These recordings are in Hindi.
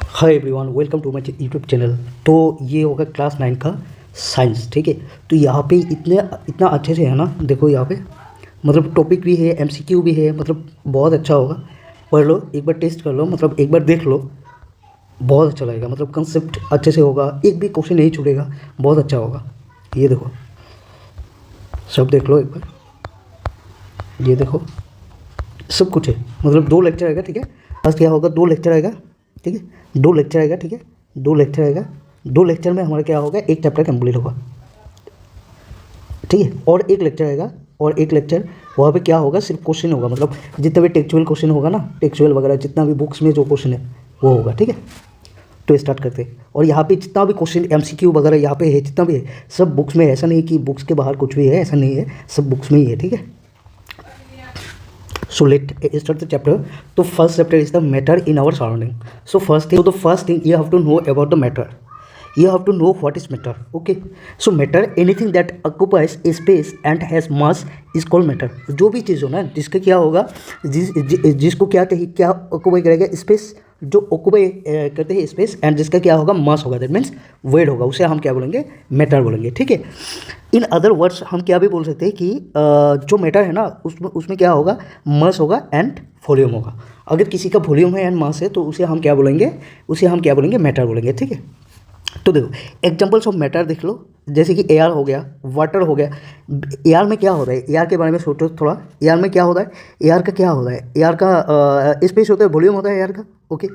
Hi everyone, welcome to my YouTube channel. तो ये होगा क्लास 9 का साइंस, ठीक है। तो यहाँ पे इतना अच्छे से है ना, देखो यहाँ पे मतलब टॉपिक भी है, एमसीक्यू भी है, मतलब बहुत अच्छा होगा। पढ़ लो, एक बार टेस्ट कर लो, मतलब एक बार देख लो, बहुत अच्छा लगेगा। मतलब कंसेप्ट अच्छे से होगा, एक भी क्वेश्चन नहीं छूटेगा, बहुत अच्छा होगा। ये देखो, सब देख लो एक बार, ये देखो सब कुछ है। मतलब 2 लेक्चर आएगा, ठीक है। फर्स्ट क्या होगा, 2 लेक्चर आएगा, ठीक है। 2 लेक्चर आएगा, ठीक है। 2 लेक्चर आएगा, 2 लेक्चर में हमारा क्या होगा, एक चैप्टर कंप्लीट होगा, ठीक है। और एक लेक्चर आएगा, और एक लेक्चर वहाँ पे क्या होगा, सिर्फ क्वेश्चन होगा। मतलब जितना भी टेक्चुअल क्वेश्चन होगा ना, टेक्चुअल वगैरह जितना भी बुक्स में जो क्वेश्चन है वो होगा, ठीक है। तो स्टार्ट करते हैं। और यहाँ पे जितना भी क्वेश्चन एमसीक्यू वगैरह यहाँ पे है, जितना भी है सब बुक्स में। ऐसा नहीं कि बुक्स के बाहर कुछ भी है, ऐसा नहीं है, सब बुक्स में ही है, ठीक है। So let start the chapter. So first chapter is the matter in our surrounding. So first thing you have to know about the matter. You have to know what is matter. Okay. So matter, anything that occupies space and has mass is called matter. जो भी चीज़ हो ना, जिसका क्या होगा, जिसको क्या ऑक्यूपाई करेगा स्पेस, जो ऑक्यूपाई करते हैं स्पेस, एंड जिसका क्या होगा, मास होगा, दैट मीन्स वेट होगा, उसे हम क्या बोलेंगे, मैटर बोलेंगे, ठीक है। इन अदर वर्ड्स हम क्या भी बोल सकते हैं कि जो मैटर है ना, उसमें क्या होगा, मास होगा एंड वॉल्यूम होगा। अगर किसी का वॉल्यूम है एंड मास है तो उसे हम क्या बोलेंगे, मैटर बोलेंगे, ठीक है। तो देखो एग्जांपल्स ऑफ मैटर देख लो, जैसे कि एयर हो गया, वाटर हो गया। एयर में क्या होता है, एयर के बारे में सोचो थोड़ा। एयर में क्या होता है, एयर का क्या होता है, एयर का स्पेस होता है, वॉल्यूम होता है एयर का, ओके।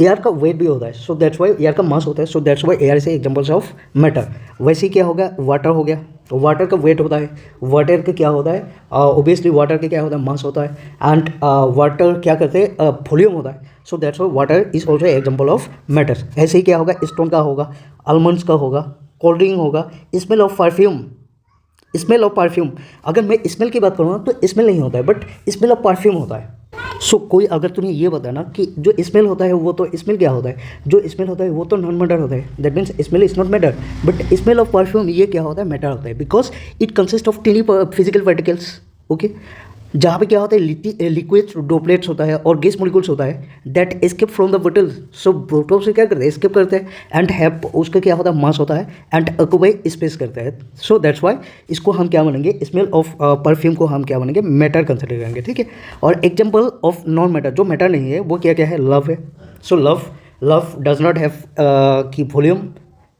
एयर का वेट भी होता है, सो दैट्स वाई एयर का मास होता है, सो दैट्स वाई एयर से एग्जांपल्स ऑफ मैटर। वैसे ही क्या होगा, वाटर हो गया, तो वाटर का वेट होता है, वाटर का क्या होता है, ओबियसली वाटर का क्या होता है, मास होता है, एंड वाटर क्या करते हैं, वॉल्यूम होता है, so that's Y water is also example of matter. ऐसे ही क्या होगा, स्टोन का होगा, आलमंड्स का होगा, कोल्ड ड्रिंक होगा, स्मेल ऑफ परफ्यूम। अगर मैं स्मेल की बात करूँ तो स्मेल नहीं होता है, बट स्मेल ऑफ परफ्यूम होता है। सो कोई अगर तुम्हें ये बताना कि जो स्मेल होता है वो, तो स्मेल क्या होता है, जो स्मेल होता है वो तो नॉन मैटर होता है, that means smell is not matter, but smell of perfume ये क्या होता है, मैटर होता है, because it consist of टिनी physical particles, okay. जहाँ पे क्या होता है, लिक्विड ड्रॉपलेट्स होता है और गैस मॉलिक्यूल्स होता है, that escape from the bottle. So bottle से क्या करते हैं, एस्केप करते हैं, एंड हैव उसका क्या होता है, मास होता है, एंड ऑक्यूपाई स्पेस करता है। सो दैट्स वाई इसको हम क्या बोलेंगे, स्मेल ऑफ परफ्यूम को हम क्या बोलेंगे, मैटर कंसिडर करेंगे, ठीक है। और एग्जाम्पल ऑफ नॉन मैटर, जो मैटर नहीं है वो क्या क्या है, लव है। So love does not have की volume,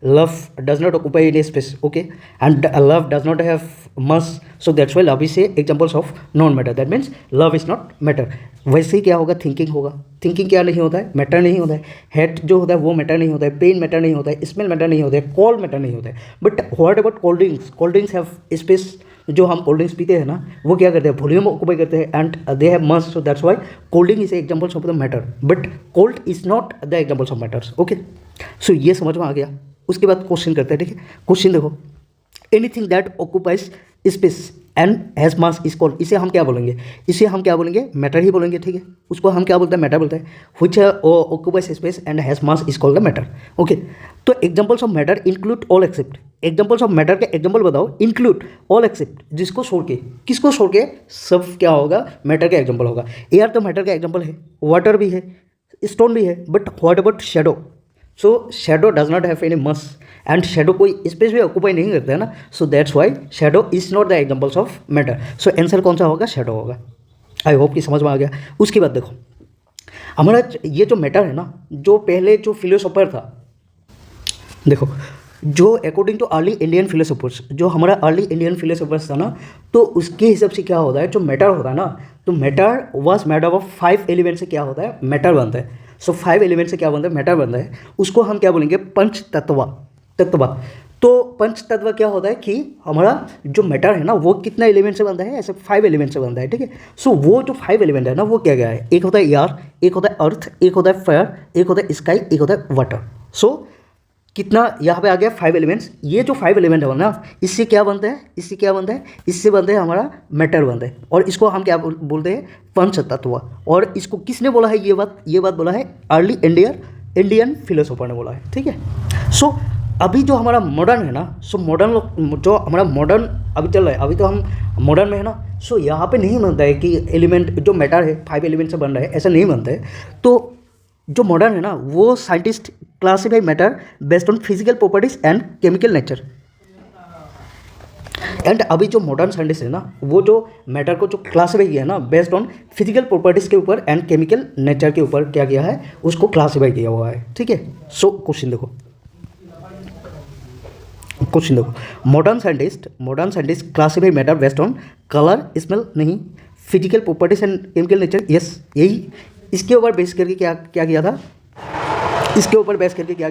love does not occupy any space, okay, and love does not have mass, so that's why love is a examples of non matter, that means love is not matter। वैसे ही क्या होगा, थिंकिंग होगा, थिंकिंग क्या नहीं होता है, मैटर नहीं होता है। हेड जो होता है वो मैटर नहीं होता है, पेन मैटर नहीं होता है, स्मेल मैटर नहीं होता है, कोल्ड मैटर नहीं होता है। But what about cold drinks have space. जो हम कोल्ड ड्रिंक्स पीते हैं ना, वो क्या करते हैं, वॉल्यूम ऑक्यूपाई करते हैं, and they have mass, so that's why cold drink is examples of the matter, but cold is not the examples of matters, okay. So ये समझ में आ गया। उसके बाद क्वेश्चन करते हैं, ठीक है। क्वेश्चन देखो, anything that occupies space and has mass is called, इसे हम क्या बोलेंगे, मैटर ही बोलेंगे, ठीक है। उसको हम क्या बोलते हैं, मैटर बोलते हैं। Which occupies space and has mass is called the matter, okay. तो examples of matter include all except, examples of matter के एग्जांपल बताओ, इंक्लूड ऑल एक्सेप्ट, जिसको छोड़ के, किसको छोड़ के, सब क्या होगा, मैटर का एग्जांपल होगा। एयर तो मैटर का एग्जांपल है, वाटर भी है, स्टोन भी है, but what about shadow. So shadow does not have any mass, and shadow कोई स्पेस भी ऑक्यूपाई नहीं करता है ना, सो that's Y shadow is not the examples of matter. So answer कौन सा होगा, शैडो होगा। आई होप कि समझ में आ गया। उसके बाद देखो, हमारा ये जो मैटर है ना, जो पहले जो फिलोसोफर था, देखो जो according to early Indian philosophers, जो हमारा अर्ली इंडियन फिलोसोफर्स था ना, तो उसके हिसाब से क्या होता है, जो मैटर होता है ना, तो matter was made up of 5 element से क्या होता है, मैटर बनता है। सो 5 एलिमेंट से क्या बनता है, मैटर बनता है। उसको हम क्या बोलेंगे, पंच तत्व। तो पंच तत्व क्या होता है कि हमारा जो मैटर है ना, वो कितना एलिमेंट से बनता है, ऐसे 5 एलिमेंट से बनता है, ठीक है। सो वो जो 5 एलिमेंट है ना, वो क्या क्या है, एक होता है एयर, एक होता है अर्थ, एक होता है फायर, एक होता है स्काई, एक होता है वाटर। सो कितना यहाँ पे आ गया, 5 एलिमेंट्स। ये जो 5 एलिमेंट है ना, इससे क्या बनता है, इससे बनता है हमारा मैटर बनता है, और इसको हम क्या बोलते हैं, पंच तत्व। और इसको किसने बोला है, ये बात बोला है अर्ली इंडियन फिलोसोफर ने बोला है, ठीक है। सो अभी जो हमारा मॉडर्न है ना, सो जो हमारा मॉडर्न अभी चल रहा है, अभी तो हम मॉडर्न में है ना, सो यहाँ पे नहीं बनता है कि एलिमेंट जो मैटर है 5 एलिमेंट से बन रहा है, ऐसा नहीं बनता है। तो जो मॉडर्न है ना वो scientist classify matter based on physical properties and chemical nature. And अभी जो मॉडर्न साइंटिस्ट है ना वो जो मैटर को जो क्लासीफाई किया है ना बेस्ड ऑन फिजिकल प्रॉपर्टीज के ऊपर एंड केमिकल नेचर के ऊपर क्या किया है, उसको क्लासीफाई किया हुआ है। ठीक है, सो क्वेश्चन देखो, modern scientist classify matter based on colour, smell नहीं, physical properties and chemical nature. Yes, यही इसके ऊपर बेस करके क्या किया था, इसके ऊपर बेस करके क्या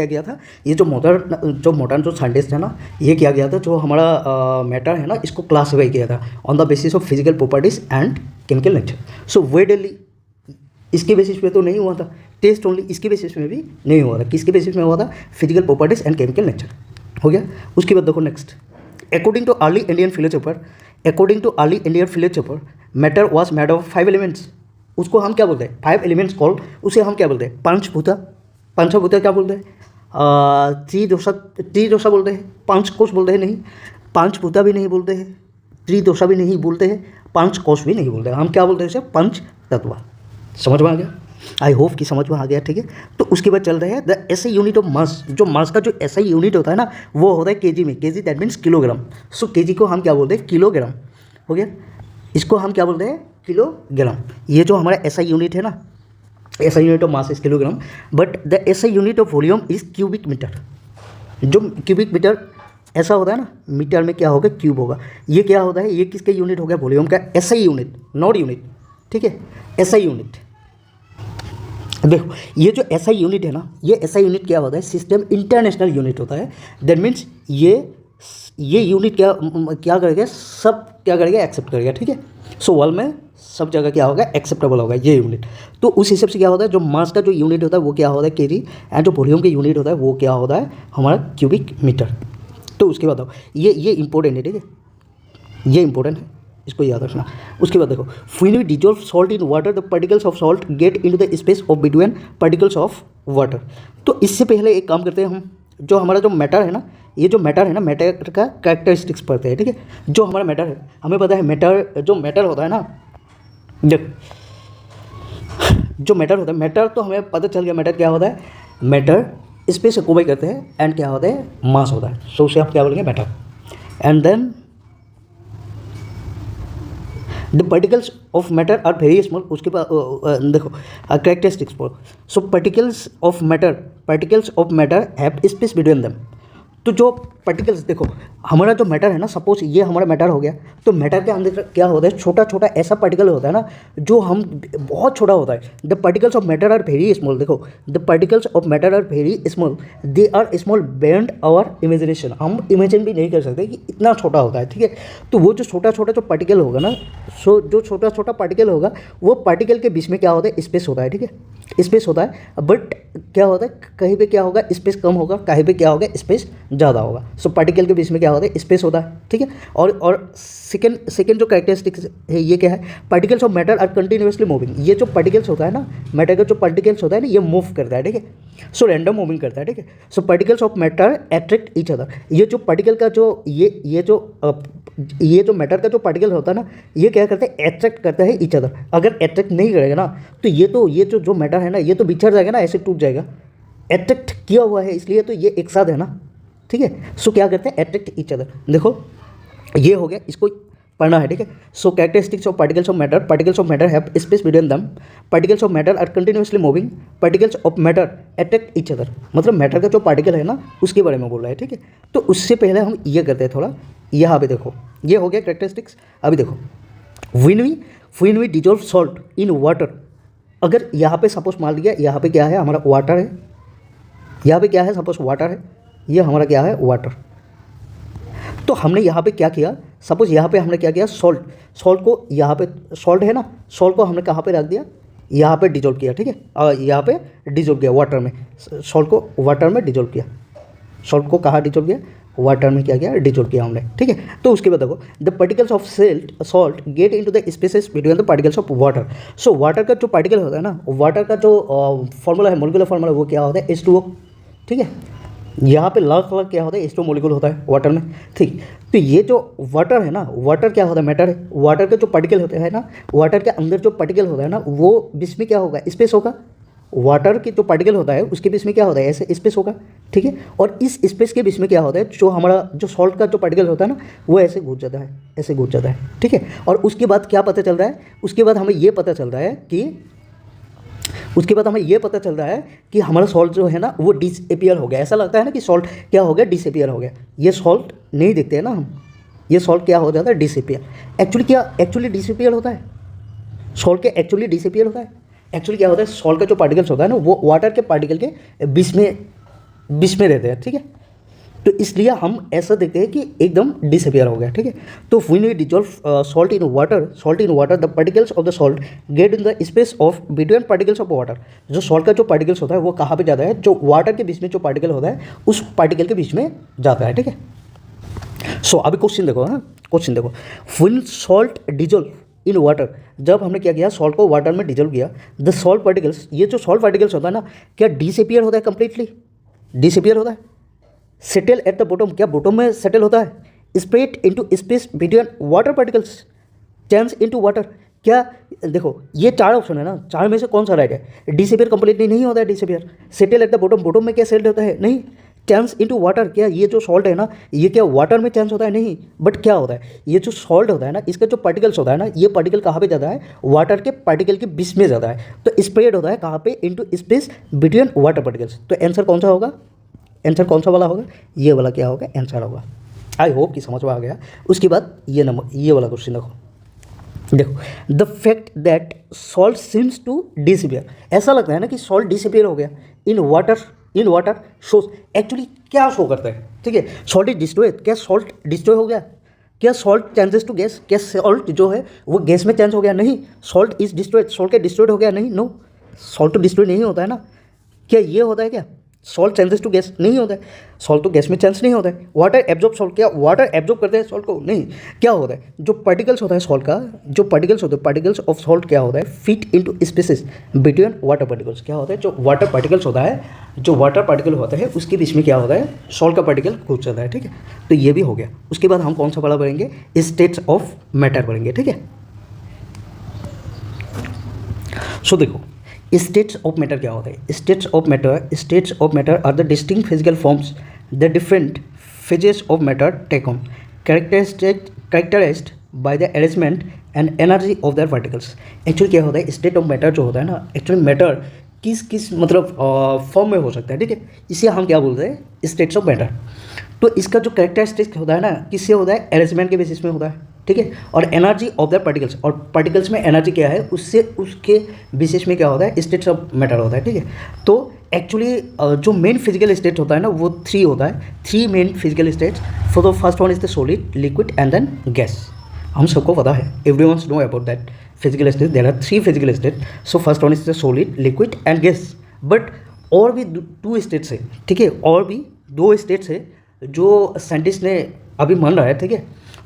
किया था, ये जो मॉडर्न जो साइंटिस्ट है ना ये क्या किया था, जो हमारा मैटर है ना इसको क्लासीफाई किया था on the basis of physical properties and chemical nature. So way daily इसके बेसिस पे तो नहीं हुआ था, टेस्ट ओनली इसके बेसिस में भी नहीं हुआ था, किसके बेसिस में हुआ था, physical properties and chemical nature. हो गया। उसके बाद देखो next, according to early Indian philosopher matter was made of 5 elements. उसको हम क्या बोलते हैं, 5 एलिमेंट्स कॉल्ड, उसे हम क्या बोलते हैं, पंचभूता क्या बोलते हैं, त्रिदोषा बोलते हैं, पांच कोश बोलते हैं, नहीं पंचभूता भी नहीं बोलते हैं, त्रिदोषा भी नहीं बोलते हैं, पांच कोश भी नहीं बोलते हैं, हम क्या बोलते हैं उसे, पंच तत्व। समझ में आ गया, आई होप कि समझ में आ गया। ठीक है, तो उसके बाद चल रहे हैं द एसआई यूनिट ऑफ मास। जो मास का जो एसआई यूनिट होता है ना वो होता है केजी में, KG that means kilogram. So KG को हम क्या बोलते हैं, किलोग्राम। हो गया, इसको हम क्या बोलते हैं, किलोग्राम। ये जो हमारा एसआई यूनिट है ना, SI unit of mass is kilogram, but the SI unit of volume is cubic metre. जो क्यूबिक मीटर ऐसा होता है ना, मीटर में क्या होगा, क्यूब होगा। ये क्या होता है, ये किसका यूनिट हो गया, वॉल्यूम का, एसआई यूनिट, नॉट यूनिट। ठीक है, एसआई यूनिट। देखो ये जो एसआई यूनिट है ना, ये एसआई यूनिट क्या होता है, सिस्टम इंटरनेशनल यूनिट होता है। दैट मीन्स ये यूनिट क्या करेगा, सब क्या करेगा, एक्सेप्ट करेगा। ठीक है, सो वर्ल्ड में सब जगह क्या होगा, एक्सेप्टेबल होगा ये यूनिट। तो उस हिसाब से क्या होता है, जो मास का जो यूनिट होता है वो क्या होता है, केजी, एंड जो वॉल्यूम के यूनिट होता है वो क्या होता है, हमारा क्यूबिक मीटर। तो उसके बाद ये इंपॉर्टेंट है। ठीक है, ये इंपॉर्टेंट है, इसको याद रखना। उसके बाद देखो, when we dissolve salt in water the particles of salt get into the space of between particles of water. तो इससे पहले एक काम करते हैं हम, जो हमारा जो मैटर है ना, ये जो मैटर है ना, मैटर का कैरेक्टरिस्टिक्स पढ़ते हैं। ठीक है, जो हमारा मैटर है, हमें पता है मैटर, जो मैटर होता है ना, देख जो मैटर होता है, मैटर तो हमें पता चल गया, मैटर क्या होता है, मैटर स्पेस ऑक्यूपाई करते हैं एंड क्या होता है, मास होता है। सो उसे आप क्या बोलेंगे, matter. And then the particles of matter are very small. उसके बाद देखो कैरेक्टरिस्टिक्स पर, so particles of matter have space between them. तो जो पार्टिकल्स, देखो हमारा जो मैटर है ना, सपोज ये हमारा मैटर हो गया, तो मैटर के अंदर क्या होता है, छोटा छोटा ऐसा पार्टिकल होता है ना जो हम बहुत छोटा होता है। The particles of matter are very small. देखो the particles of matter are very small, they are small beyond our imagination. हम इमेजिन भी नहीं कर सकते कि इतना छोटा होता है। ठीक है, तो वो जो छोटा छोटा जो पार्टिकल होगा ना, सो जो छोटा छोटा पार्टिकल होगा वो पार्टिकल के बीच में क्या होता है, स्पेस होता है। ठीक है, स्पेस होता है, बट क्या होता है, कहीं पे क्या होगा, स्पेस कम होगा, कहीं पे क्या होगा, स्पेस ज़्यादा होगा। सो पार्टिकल के बीच में क्या होता है, स्पेस होता है। ठीक है, और सेकेंड जो कैरेक्टरिस्टिक्स है ये क्या है, particles of matter are continuously moving. ये जो पार्टिकल्स होता है ना, मैटर का जो पार्टिकल्स होता है ना, ये मूव करता है। ठीक है, सो रैंडम मूविंग करता है। ठीक है, so particles of matter attract each other. ये जो पार्टिकल का जो ये जो मैटर का जो पार्टिकल होता है ना, ये क्या करता है, अट्रैक्ट करता है ईच अदर। अगर अट्रैक्ट नहीं करेगा ना, तो ये जो मैटर है ना, ये तो बिछड़ जाएगा ना, ऐसे टूट जाएगा। अट्रैक्ट किया हुआ है इसलिए तो ये एक साथ है ना। ठीक है, सो क्या करते हैं, अट्रैक्ट ईच अदर। देखो ये हो गया, इसको पढ़ना है। ठीक है, so characteristics of particles of matter have space between them, particles of matter are continuously moving, particles of matter attract each other. मतलब मैटर का जो पार्टिकल है ना उसके बारे में बोल रहा है। ठीक है, तो उससे पहले हम ये करते हैं थोड़ा, यहाँ पे देखो ये हो गया कैरेक्टरिस्टिक्स। अभी देखो, when we dissolve salt in water, अगर यहाँ पे सपोज मान लिया, यहाँ पे क्या है, हमारा वाटर है, यहाँ पे क्या है, सपोज वाटर है, ये हमारा क्या है, वाटर। तो हमने यहाँ पे क्या किया, सपोज यहाँ पे हमने क्या किया, सॉल्ट को यहाँ पे, सॉल्ट है ना, सॉल्ट को हमने कहाँ पे रख दिया, यहाँ पे डिजोल्व किया। ठीक है, यहाँ पे डिजोल्व किया वाटर में, सॉल्ट को वाटर में डिजोल्व किया। सॉल्ट को कहाँ डिजोल्व किया, वाटर में क्या किया, डिजोल्व किया हमने। ठीक है, तो उसके बाद देखो, the particles of salt get into the spaces between the particles of water. So water का जो पार्टिकल होता है ना, वाटर का जो फॉर्मूला है, मोलिकुलर फॉर्मूला, वो क्या होता है, H2O। ठीक है, यहाँ पे लाख लाख क्या होता है, H2 मॉलिक्यूल होता है वाटर में, ठीक। तो ये जो वाटर है ना, वाटर क्या होता है, मैटर है। वाटर के जो पार्टिकल होते हैं ना, वाटर के अंदर जो पार्टिकल होता है ना, वो बीच में क्या होगा, स्पेस होगा। वाटर के जो पार्टिकल होता है उसके बीच में क्या होता है, ऐसे स्पेस होगा, ठीक है। और इस स्पेस के बीच में क्या होता है, जो हमारा जो सॉल्ट का जो पार्टिकल होता है ना, वो ऐसे घुस जाता है, ऐसे घुस जाता है, ठीक है। और उसके बाद क्या पता चल रहा है, उसके बाद हमें ये पता चल रहा है कि हमारा सॉल्ट जो है ना वो डिसअपियर हो गया। ऐसा लगता है ना कि सॉल्ट क्या हो गया, डिसअपियर हो गया। ये सॉल्ट नहीं दिखते हैं ना हम, ये सॉल्ट क्या हो जाता है, डिसअपियर। एक्चुअली डिसअपियर होता है सॉल्ट के, एक्चुअली डिसअपियर होता है। एक्चुअली क्या होता है, सॉल्ट का जो पार्टिकल्स होता है ना, वो वाटर के पार्टिकल के बीच में रहते हैं, ठीक है। तो इसलिए हम ऐसा देखते हैं कि एकदम डिसअपियर हो गया, ठीक है। तो when we dissolve salt in water the particles of the salt get in the space of between particles of water. जो सॉल्ट का जो पार्टिकल्स होता है वो कहाँ पे जाता है, जो वाटर के बीच में जो पार्टिकल होता है उस पार्टिकल के बीच में जाता है, ठीक है। सो अभी क्वेश्चन देखो, क्वेश्चन देखो, when salt dissolve in water, जब हमने क्या किया, सॉल्ट को वाटर में डिजोल्व किया, द सॉल्ट पार्टिकल्स, ये जो सॉल्ट पार्टिकल्स होता है ना, क्या डिसअपियर होता है, कंप्लीटली डिसअपियर होता है, सेटल एट द बॉटम, क्या बॉटम में सेटल होता है, spread into space between water particles, change into water. क्या देखो, ये चार ऑप्शन है ना, चार में से कौन सा राइट है, डिसअपियर कंप्लीटली नहीं होता है, disappear. Settle at the bottom, bottom में क्या सेटल होता है, नहीं। चेंज इनटू वाटर, क्या ये जो सॉल्ट है ना, ये क्या वाटर में चेंज होता है, नहीं। बट क्या होता है, ये जो सॉल्ट होता है ना, इसका जो पार्टिकल्स होता है ना, ये पार्टिकल कहाँ पे जाता है, वाटर के पार्टिकल के बीच में जाता है। तो स्प्रेड होता है कहाँ पे, into space between water particles. तो आंसर कौन सा होगा, आंसर कौन सा वाला होगा, ये वाला क्या होगा, आंसर होगा। आई होप कि समझ में आ गया। उसके बाद ये वाला क्वेश्चन देखो, the fact that salt seems to disappear, ऐसा लगता है ना कि सॉल्ट डिसअपियर हो गया इन वाटर शोज, एक्चुअली क्या शो करता है, ठीक है, सॉल्ट इज डिस्ट्रॉयड, क्या सॉल्ट डिस्ट्रॉय हो गया, क्या सॉल्ट चेंजेस टू गैस, क्या सॉल्ट जो है वो गैस में चेंज हो गया, नहीं। सॉल्ट इज डिस्ट्रॉयड, सॉल्ट क्या डिस्ट्रॉयड हो गया, नहीं, नो, सॉल्ट तो डिस्ट्रॉय नहीं होता है ना। क्या ये होता है, क्या सॉल्ट चेंजेस टू गैस, नहीं होता है, सॉल्ट तो गैस में चेंज नहीं होता है। वाटर एब्जॉर्ब सॉल्ट, क्या वाटर एब्जॉर्ब करते हैं सॉल्ट को, नहीं। क्या होता है, जो पार्टिकल्स होता है सॉल्ट का, जो पार्टिकल्स होते हैं, पार्टिकल्स ऑफ सॉल्ट क्या होता है, fit into spaces between water particles. क्या होता है, जो वाटर पार्टिकल्स होता है, जो वाटर पार्टिकल होता है उसके बीच में क्या होता है, सॉल्ट का पार्टिकल घुस जाता है, ठीक है। तो ये भी हो गया। उसके बाद हम कौन सा वाला पढ़ेंगे, स्टेट्स ऑफ मैटर पढ़ेंगे, ठीक है। सो देखो, स्टेट्स ऑफ मैटर क्या होता है, states of matter are the distinct physical forms the different phases of matter take on, characterised by the arrangement and energy of their particles. Actually क्या होता है, स्टेट ऑफ मैटर जो होता है ना, एक्चुअली मैटर किस मतलब फॉर्म में हो सकता है, ठीक है। इसे हम क्या बोलते हैं, स्टेट्स ऑफ मैटर। तो इसका जो कैरेक्टरिस्टिक होता है ना, किससे होता है, अरेंजमेंट के बेसिस में होता है, ठीक है। और एनर्जी ऑफ द पार्टिकल्स, और पार्टिकल्स में एनर्जी क्या है, उससे उसके बेसिस में क्या होता है, स्टेट्स ऑफ मैटर होता है, ठीक है। तो एक्चुअली जो मेन फिजिकल स्टेट होता है ना, वो 3 होता है, 3 main physical states. For the first one is the solid, liquid and then gas. हम सबको पता है, everyone know about that physical state, there are 3 physical state. So first one is the solid, liquid and gas. But और भी 2 स्टेट्स है, ठीक है, और भी 2 स्टेट्स है जो साइंटिस्ट ने अभी मान रहा है, ठीक है।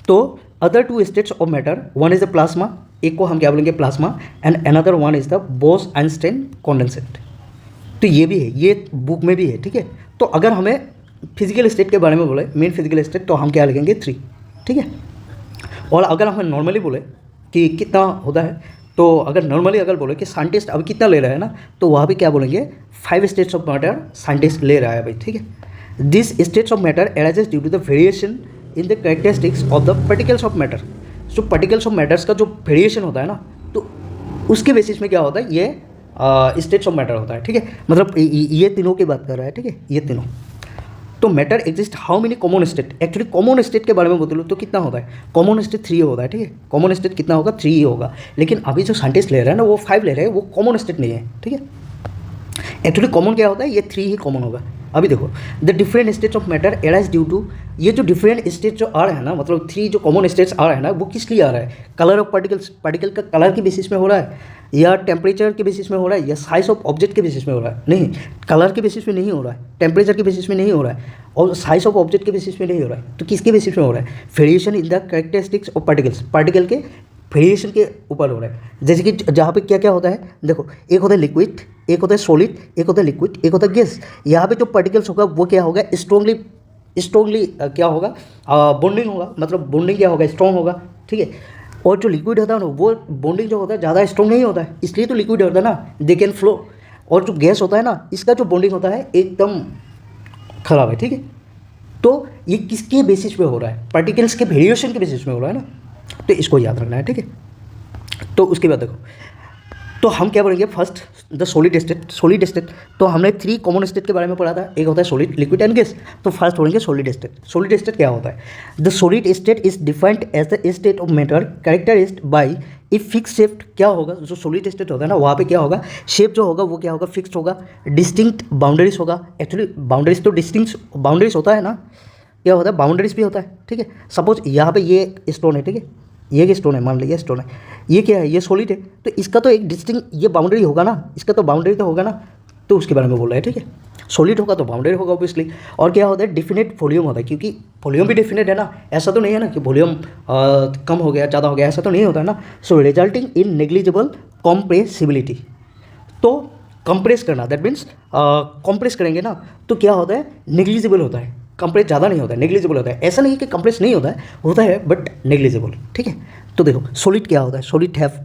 तो other 2 states of matter, one is the plasma, एक को हम क्या बोलेंगे, plasma, and another one is the Bose Einstein condensate. तो ये भी है, ये बुक में भी है, ठीक है। तो अगर हमें फिजिकल स्टेट के बारे में बोले, मेन फिजिकल स्टेट, तो हम क्या लिखेंगे, 3, ठीक है। और अगर हमें नॉर्मली बोले कि कितना होता है, तो अगर नॉर्मली अगर बोले कि साइंटिस्ट अभी कितना ले रहा है ना, तो वहाँ भी क्या बोलेंगे, 5 स्टेट्स ऑफ मैटर साइंटिस्ट ले रहा है भाई, ठीक है। This states of matter arises due to the variation in the characteristics of the particles of matter. जो पार्टिकल्स ऑफ मैटर्स का जो वेरिएशन होता है ना, तो उसके बेसिस में क्या होता है, ये स्टेट्स ऑफ मैटर होता है, ठीक है। मतलब ये तीनों की बात कर रहा है, ठीक है, ये तीनों। तो matter exist how many common state, actually common state के बारे में बोलो तो कितना होता है, कॉमन स्टेट 3 होता है, ठीक है। कॉमन स्टेट कितना होगा, 3 ही होगा। लेकिन अभी जो साइंटिस्ट ले रहे हैं ना, वो 5 ले रहे हैं, वो कॉमन स्टेट नहीं है, ठीक है। एक्चुअली कॉमन क्या होता है, ये 3 ही कॉमन होगा। अभी देखो, the different states of matter arise due to, ये जो डिफरेंट स्टेट जो आ रहा है ना, मतलब 3 जो कॉमन स्टेट्स आ रहा है ना, वो किस लिए आ रहा है, कलर ऑफ पार्टिकल्स, पार्टिकल का कलर के बेसिस में हो रहा है, या टेम्परेचर के बेसिस में हो रहा है, या साइज ऑफ ऑब्जेक्ट के बेसिस में हो रहा है, नहीं, कलर के बेसिस में नहीं हो रहा है, टेम्परेचर के बेसिस में नहीं हो रहा है, और साइज ऑफ ऑब्जेक्ट के बेसिस में नहीं हो रहा है। तो किसके बेसिस में हो रहा है, variation in the characteristics of particles, particle के वेरिएशन के ऊपर हो रहा है। जैसे कि जहाँ पे क्या क्या होता है, देखो, एक होता है लिक्विड, एक होता है सॉलिड, एक होता है लिक्विड, एक होता है गैस। यहाँ पे जो पार्टिकल्स होगा वो क्या होगा, स्ट्रॉन्गली क्या होगा, बॉन्डिंग होगा, मतलब बॉन्डिंग क्या होगा, स्ट्रॉन्ग होगा, ठीक है। और जो लिक्विड होता है ना वो बॉन्डिंग जो होता है ज़्यादा स्ट्रॉन्ग नहीं होता है, इसलिए तो लिक्विड होता है ना, दे कैन फ्लो। और जो गैस होता है ना इसका जो बॉन्डिंग होता है एकदम खराब है, ठीक है। तो ये किसके बेसिस पे हो रहा है, पार्टिकल्स के वेरिएशन के बेसिस पे हो रहा है ना, तो इसको याद रखना है, ठीक है। तो उसके बाद देखो, तो हम क्या पढ़ेंगे, फर्स्ट द सॉलिड स्टेट। तो हमने 3 कॉमन स्टेट के बारे में पढ़ा था, एक होता है सॉलिड, लिक्विड एंड गैस। तो फर्स्ट पढ़ेंगे सॉलिड स्टेट क्या होता है। The solid state is defined as the state of matter characterised by a fix shape. क्या होगा, जो सॉलिड स्टेट होता है ना वहाँ पे क्या होगा, शेप जो होगा वो क्या होगा, फिक्स्ड होगा, डिस्टिंक्ट बाउंड्रीज होगा। एक्चुअली बाउंड्रीज तो डिस्टिंक्ट बाउंड्रीज होता है ना, क्या होता है, बाउंड्रीज भी होता है, ठीक है। सपोज यहाँ पे ये स्टोन है, ठीक है, ये एक स्टोन है, मान लीजिए स्टोन है, ये क्या है, ये सॉलिड है, तो इसका तो एक डिस्टिंक्ट ये बाउंड्री होगा ना, इसका तो बाउंड्री तो होगा ना, तो उसके बारे में बोल रहा है, ठीक है। सॉलिड होगा तो बाउंड्री होगा ऑब्वियसली। और क्या होता है, डिफिनेट वॉल्यूम होता है, क्योंकि वॉल्यूम भी डिफिनेट है ना, ऐसा तो नहीं है ना कि वॉल्यूम कम हो गया ज़्यादा हो गया, ऐसा तो नहीं होता है ना। सो रिजल्टिंग इन नेग्लिजिबल कॉम्प्रेसिबिलिटी। तो कंप्रेस करना, दैट मीन्स कंप्रेस करेंगे ना तो क्या होता है, नेग्लिजिबल होता है, कंप्रेस ज़्यादा नहीं होता है, नेग्लिजिबल होता है। ऐसा नहीं है कि कंप्रेस नहीं होता है बट नेग्लिजिबल, ठीक है। तो देखो सॉलिड क्या होता है,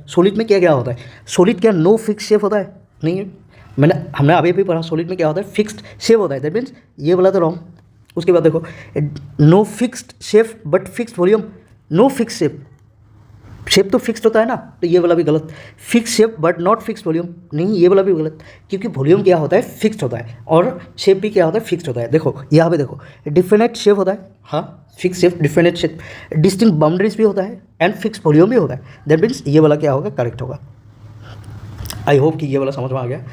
सॉलिड में क्या क्या होता है, सॉलिड क्या नो फिक्स शेप होता है, नहीं है, हमने अभी भी पढ़ा, सॉलिड में क्या होता है, फिक्स्ड शेप होता है, दैट मीन्स ये वाला तो रॉन्ग। उसके बाद देखो, no fixed shape but fixed volume, no fix shape तो फिक्स्ड होता है ना, तो ये वाला भी गलत। Fix shape but not fix volume, नहीं ये वाला भी गलत, क्योंकि वॉल्यूम क्या होता है, फिक्स्ड होता है, और शेप भी क्या होता है, फिक्स्ड होता है। देखो यहाँ पे देखो, डिफिनेट शेप होता है, हाँ fix shape, definite shape, distinct boundaries भी होता है एंड फिक्स वॉल्यूम भी होता है, दैट मीन्स ये वाला क्या होगा, करेक्ट होगा। आई होप कि ये वाला समझ में आ गया।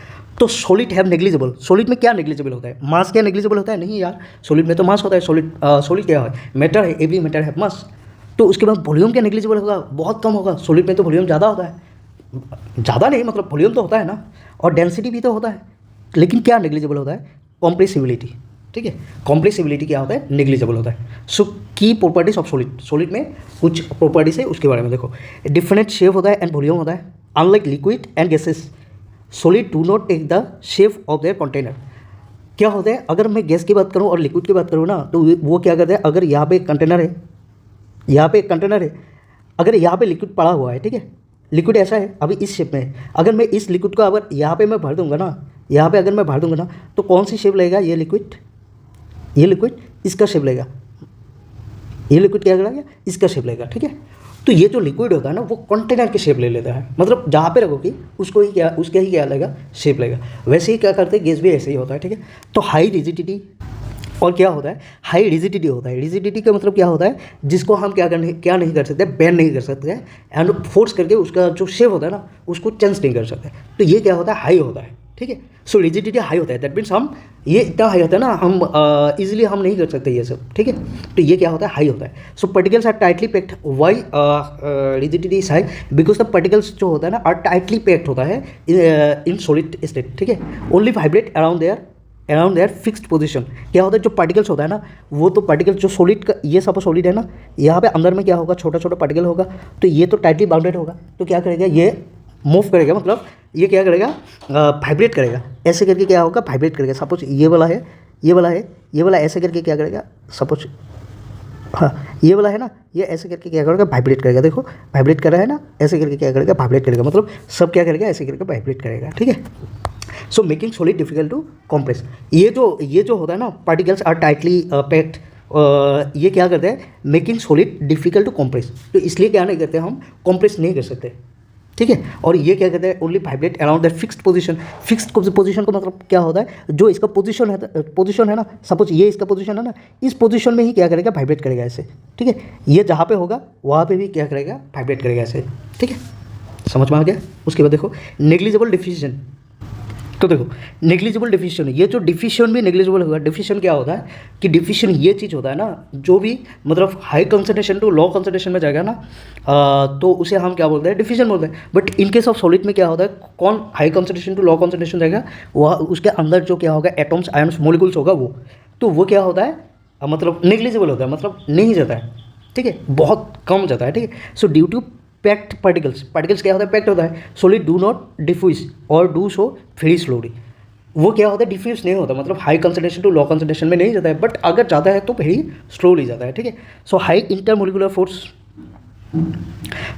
तो सॉलिड है नेग्लिजिबल, सॉलिड में क्या नेग्लिजिबल होता है, मास क्या नेग्लिजिबल होता है, नहीं यार, सॉलिड में तो मास होता है, सॉलिड क्या है, मैटर है, एवरी मैटर है मास। तो उसके बाद वॉल्यूम क्या नेग्लिजिबल होगा, बहुत कम होगा, सॉलिड में तो वॉल्यूम ज़्यादा होता है, ज़्यादा नहीं मतलब वॉल्यूम तो होता है ना, और डेंसिटी भी तो होता है, लेकिन क्या नेग्लिजिबल होता है, कॉम्प्रेसिबिलिटी, ठीक है। कॉम्प्रेसिबिलिटी क्या होता है, नेग्लिजिबल होता है। सो की प्रॉपर्टीज ऑफ सॉलिड में कुछ प्रॉपर्टीज है, उसके बारे में देखो, डिफिनेट शेप होता है एंड वॉल्यूम होता है, unlike liquid and gases solid do not take the shape of their container. क्या होता है, अगर मैं गैस की बात करूँ और लिक्विड की बात करूँ ना, तो वो क्या करते हैं, अगर यहाँ पे एक कंटेनर है, यहाँ पे एक कंटेनर है, अगर यहाँ पे लिक्विड पड़ा हुआ है, ठीक है, लिक्विड ऐसा है अभी इस शेप में है, अगर मैं इस लिक्विड को अगर यहाँ पे मैं भर दूंगा ना, यहाँ पे अगर मैं भर दूंगा ना, तो कौन सी शेप लेगा, ये लिक्विड इसका शेप लेगा, ये लिक्विड क्या करेगा, इसका शेप लेगा, ठीक है। तो ये जो लिक्विड होता है ना वो कंटेनर की शेप ले लेता है, मतलब जहाँ पे रखोगे उसको ही क्या, उसके ही क्या लेगा, शेप लेगा। वैसे ही क्या करते हैं, गैस भी ऐसे ही होता है, ठीक है। तो हाई रिजिडिटी और क्या होता है, हाई रिजिडिटी होता है। रिजिडिटी का मतलब क्या होता है, जिसको हम क्या नहीं कर सकते, बेंड नहीं कर सकते एंड फोर्स करके उसका जो शेप होता है ना उसको चेंज नहीं कर सकते, तो ये क्या होता है, हाई होता है, ठीक है। सो रिजिडिटी हाई होता है, दैट मीन्स हम ये इतना हाई होता है ना, हम इजीली हम नहीं कर सकते ये सब, ठीक है। तो ये क्या होता है, हाई होता है। So particles are tightly packed, why rigidity is high, because the particles जो होता है ना आर टाइटली पैक्ड होता है इन सॉलिड स्टेट, ठीक है। Only vibrate around their fixed position. क्या होता है, जो पार्टिकल्स होता है ना, वो तो पार्टिकल जो सॉलिड का, ये सब सॉलिड है ना, यहाँ पे अंदर में क्या होगा, छोटा छोटा पार्टिकल होगा, तो ये तो टाइटली बाउंडेड होगा, तो क्या करेगा, ये मूव करेगा, मतलब ये क्या करेगा, वाइब्रेट करेगा, ऐसे करके क्या होगा, वाइब्रेट करेगा। सपोज ये वाला ऐसे करके क्या करेगा, सपोज हाँ ये वाला है ना, ये ऐसे करके क्या करेगा, वाइब्रेट करेगा, देखो वाइब्रेट कर रहा है ना, ऐसे करके क्या करेगा, वाइब्रेट करेगा, मतलब सब क्या करेगा, ऐसे करके वाइब्रेट करेगा, ठीक है। So making solid difficult to compress. ये जो होता है ना, पार्टिकल्स आर टाइटली पैक्ड, ये क्या करते हैं, making solid difficult to compress, तो इसलिए क्या नहीं करते, हम कॉम्प्रेस नहीं कर सकते, ठीक है। और ये क्या कहते हैं, only vibrate around that fixed position. Fixed position का मतलब क्या होता है, जो इसका पोजीशन है ना, सपोज ये इसका पोजीशन है ना, इस पोजीशन में ही क्या करेगा, वाइब्रेट करेगा ऐसे, ठीक है। ये जहाँ पे होगा वहाँ पे भी क्या करेगा, वाइब्रेट करेगा ऐसे, ठीक है। समझ में आ गया। उसके बाद देखो नेग्लिजिबल डिफिशन। तो देखो नेग्लिजिबल डिफिशन, ये जो डिफिशन भी नेग्लिजिबल होगा। डिफिशन क्या होता है कि डिफिशन ये चीज़ होता है ना, जो भी मतलब high concentration to low concentration में जाएगा ना, तो उसे हम क्या बोलते हैं, डिफिशन बोलते हैं। But in case of solid में क्या होता है, कौन high concentration to low concentration जाएगा, वह उसके अंदर जो क्या होगा, एटम्स आयन्स मॉलिक्यूल्स होगा वो क्या होता है, मतलब नेग्लिजिबल होता है, मतलब नहीं जाता है, ठीक है, बहुत कम जाता है, ठीक है। So due to packed particles, particles क्या होता है, पैक्ड होता है। सॉलिड डू नॉट डिफ्यूज और डू सो वेरी स्लोली, वो क्या होता है, डिफ्यूज नहीं होता, मतलब high concentration to low concentration में नहीं जाता है, बट अगर जाता है तो वेरी स्लोली जाता है, ठीक है। सो हाई इंटरमोलिकुलर फोर्स,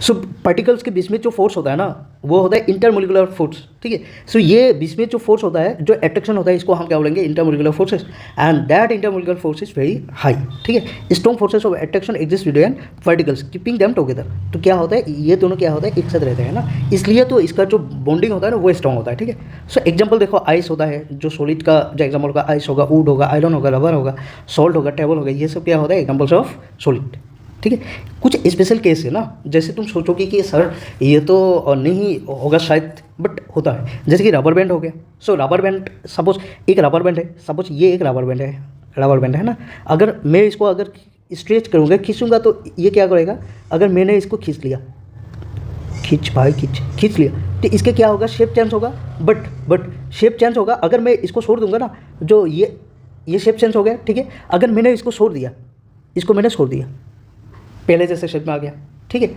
सो पार्टिकल्स के बीच में जो फोर्स होता है ना वो होता है इंटरमोलिकुलर फोर्स, ठीक है। सो ये बीच में जो फोर्स होता है, जो अट्रैक्शन होता है, इसको हम क्या बोलेंगे, intermolecular forces, and that intermolecular force is very high, ठीक है। Strong forces of attraction exist between particles keeping them together, तो क्या होता है, ये दोनों क्या होता है, एक साथ रहते हैं ना, इसलिए तो इसका जो बॉन्डिंग होता है ना वो स्ट्रॉन्ग होता है, ठीक है। सो एग्जाम्पल देखो, आइस होता है, जो सॉलिड का जो एग्जाम्पल होगा, आइस होगा, वुड होगा, आयरन होगा, रबर होगा, सॉल्ट होगा, टेबल होगा, ये सब क्या होता है, एग्जाम्पल्स ऑफ सॉलिड, ठीक है। कुछ स्पेशल केस है ना, जैसे तुम सोचोगे कि सर ये तो नहीं होगा शायद, बट होता है, जैसे कि रबर बैंड हो गया। सो रबर बैंड, सपोज एक रबर बैंड है, सपोज ये एक रबर बैंड है ना, अगर मैं इसको अगर स्ट्रेच करूँगा, खींचूंगा, तो ये क्या करेगा, अगर मैंने इसको खींच लिया, खींच लिया, तो इसके क्या होगा, शेप चेंज होगा, बट शेप चेंज होगा। अगर मैं इसको छोड़ दूंगा ना, जो ये शेप चेंज हो गया, ठीक है। अगर मैंने इसको छोड़ दिया, पहले जैसे शेप में आ गया, ठीक है।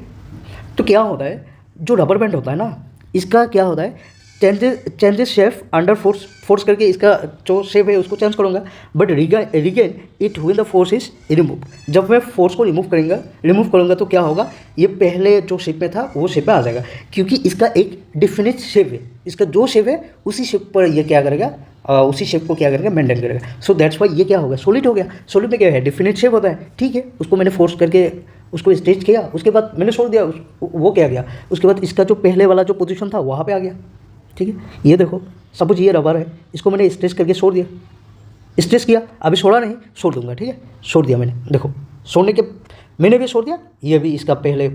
तो क्या होता है, जो रबर बैंड होता है ना, इसका क्या होता है, चेंजेस शेप अंडर फोर्स करके इसका जो शेप है उसको चेंज करूँगा, but regain it when the force is remove, जब मैं फोर्स को रिमूव करूँगा तो क्या होगा, ये पहले जो शेप में था वो शेप में आ जाएगा, क्योंकि इसका एक डिफिनिट शेप है, इसका जो शेप है उसी शेप पर ये क्या करेगा, उसी शेप को क्या करेगा, मेंटेन करेगा। सो दैट्स वाई ये क्या हो गया, सॉलिड हो गया। सॉलिड में क्या है, डिफिनिट शेप होता है, ठीक है। उसको मैंने फोर्स करके उसको स्ट्रेच किया, उसके बाद मैंने छोड़ दिया, वो क्या गया, उसके बाद इसका जो पहले वाला जो पोजीशन था वहाँ पे आ गया, ठीक है। ये देखो, सपोज ये रबर है, इसको मैंने स्ट्रेच करके छोड़ दिया, स्ट्रेच किया, अभी छोड़ा नहीं, छोड़ दूंगा, ठीक है। छोड़ दिया मैंने, देखो छोड़ने के मैंने भी छोड़ दिया, ये भी इसका पहले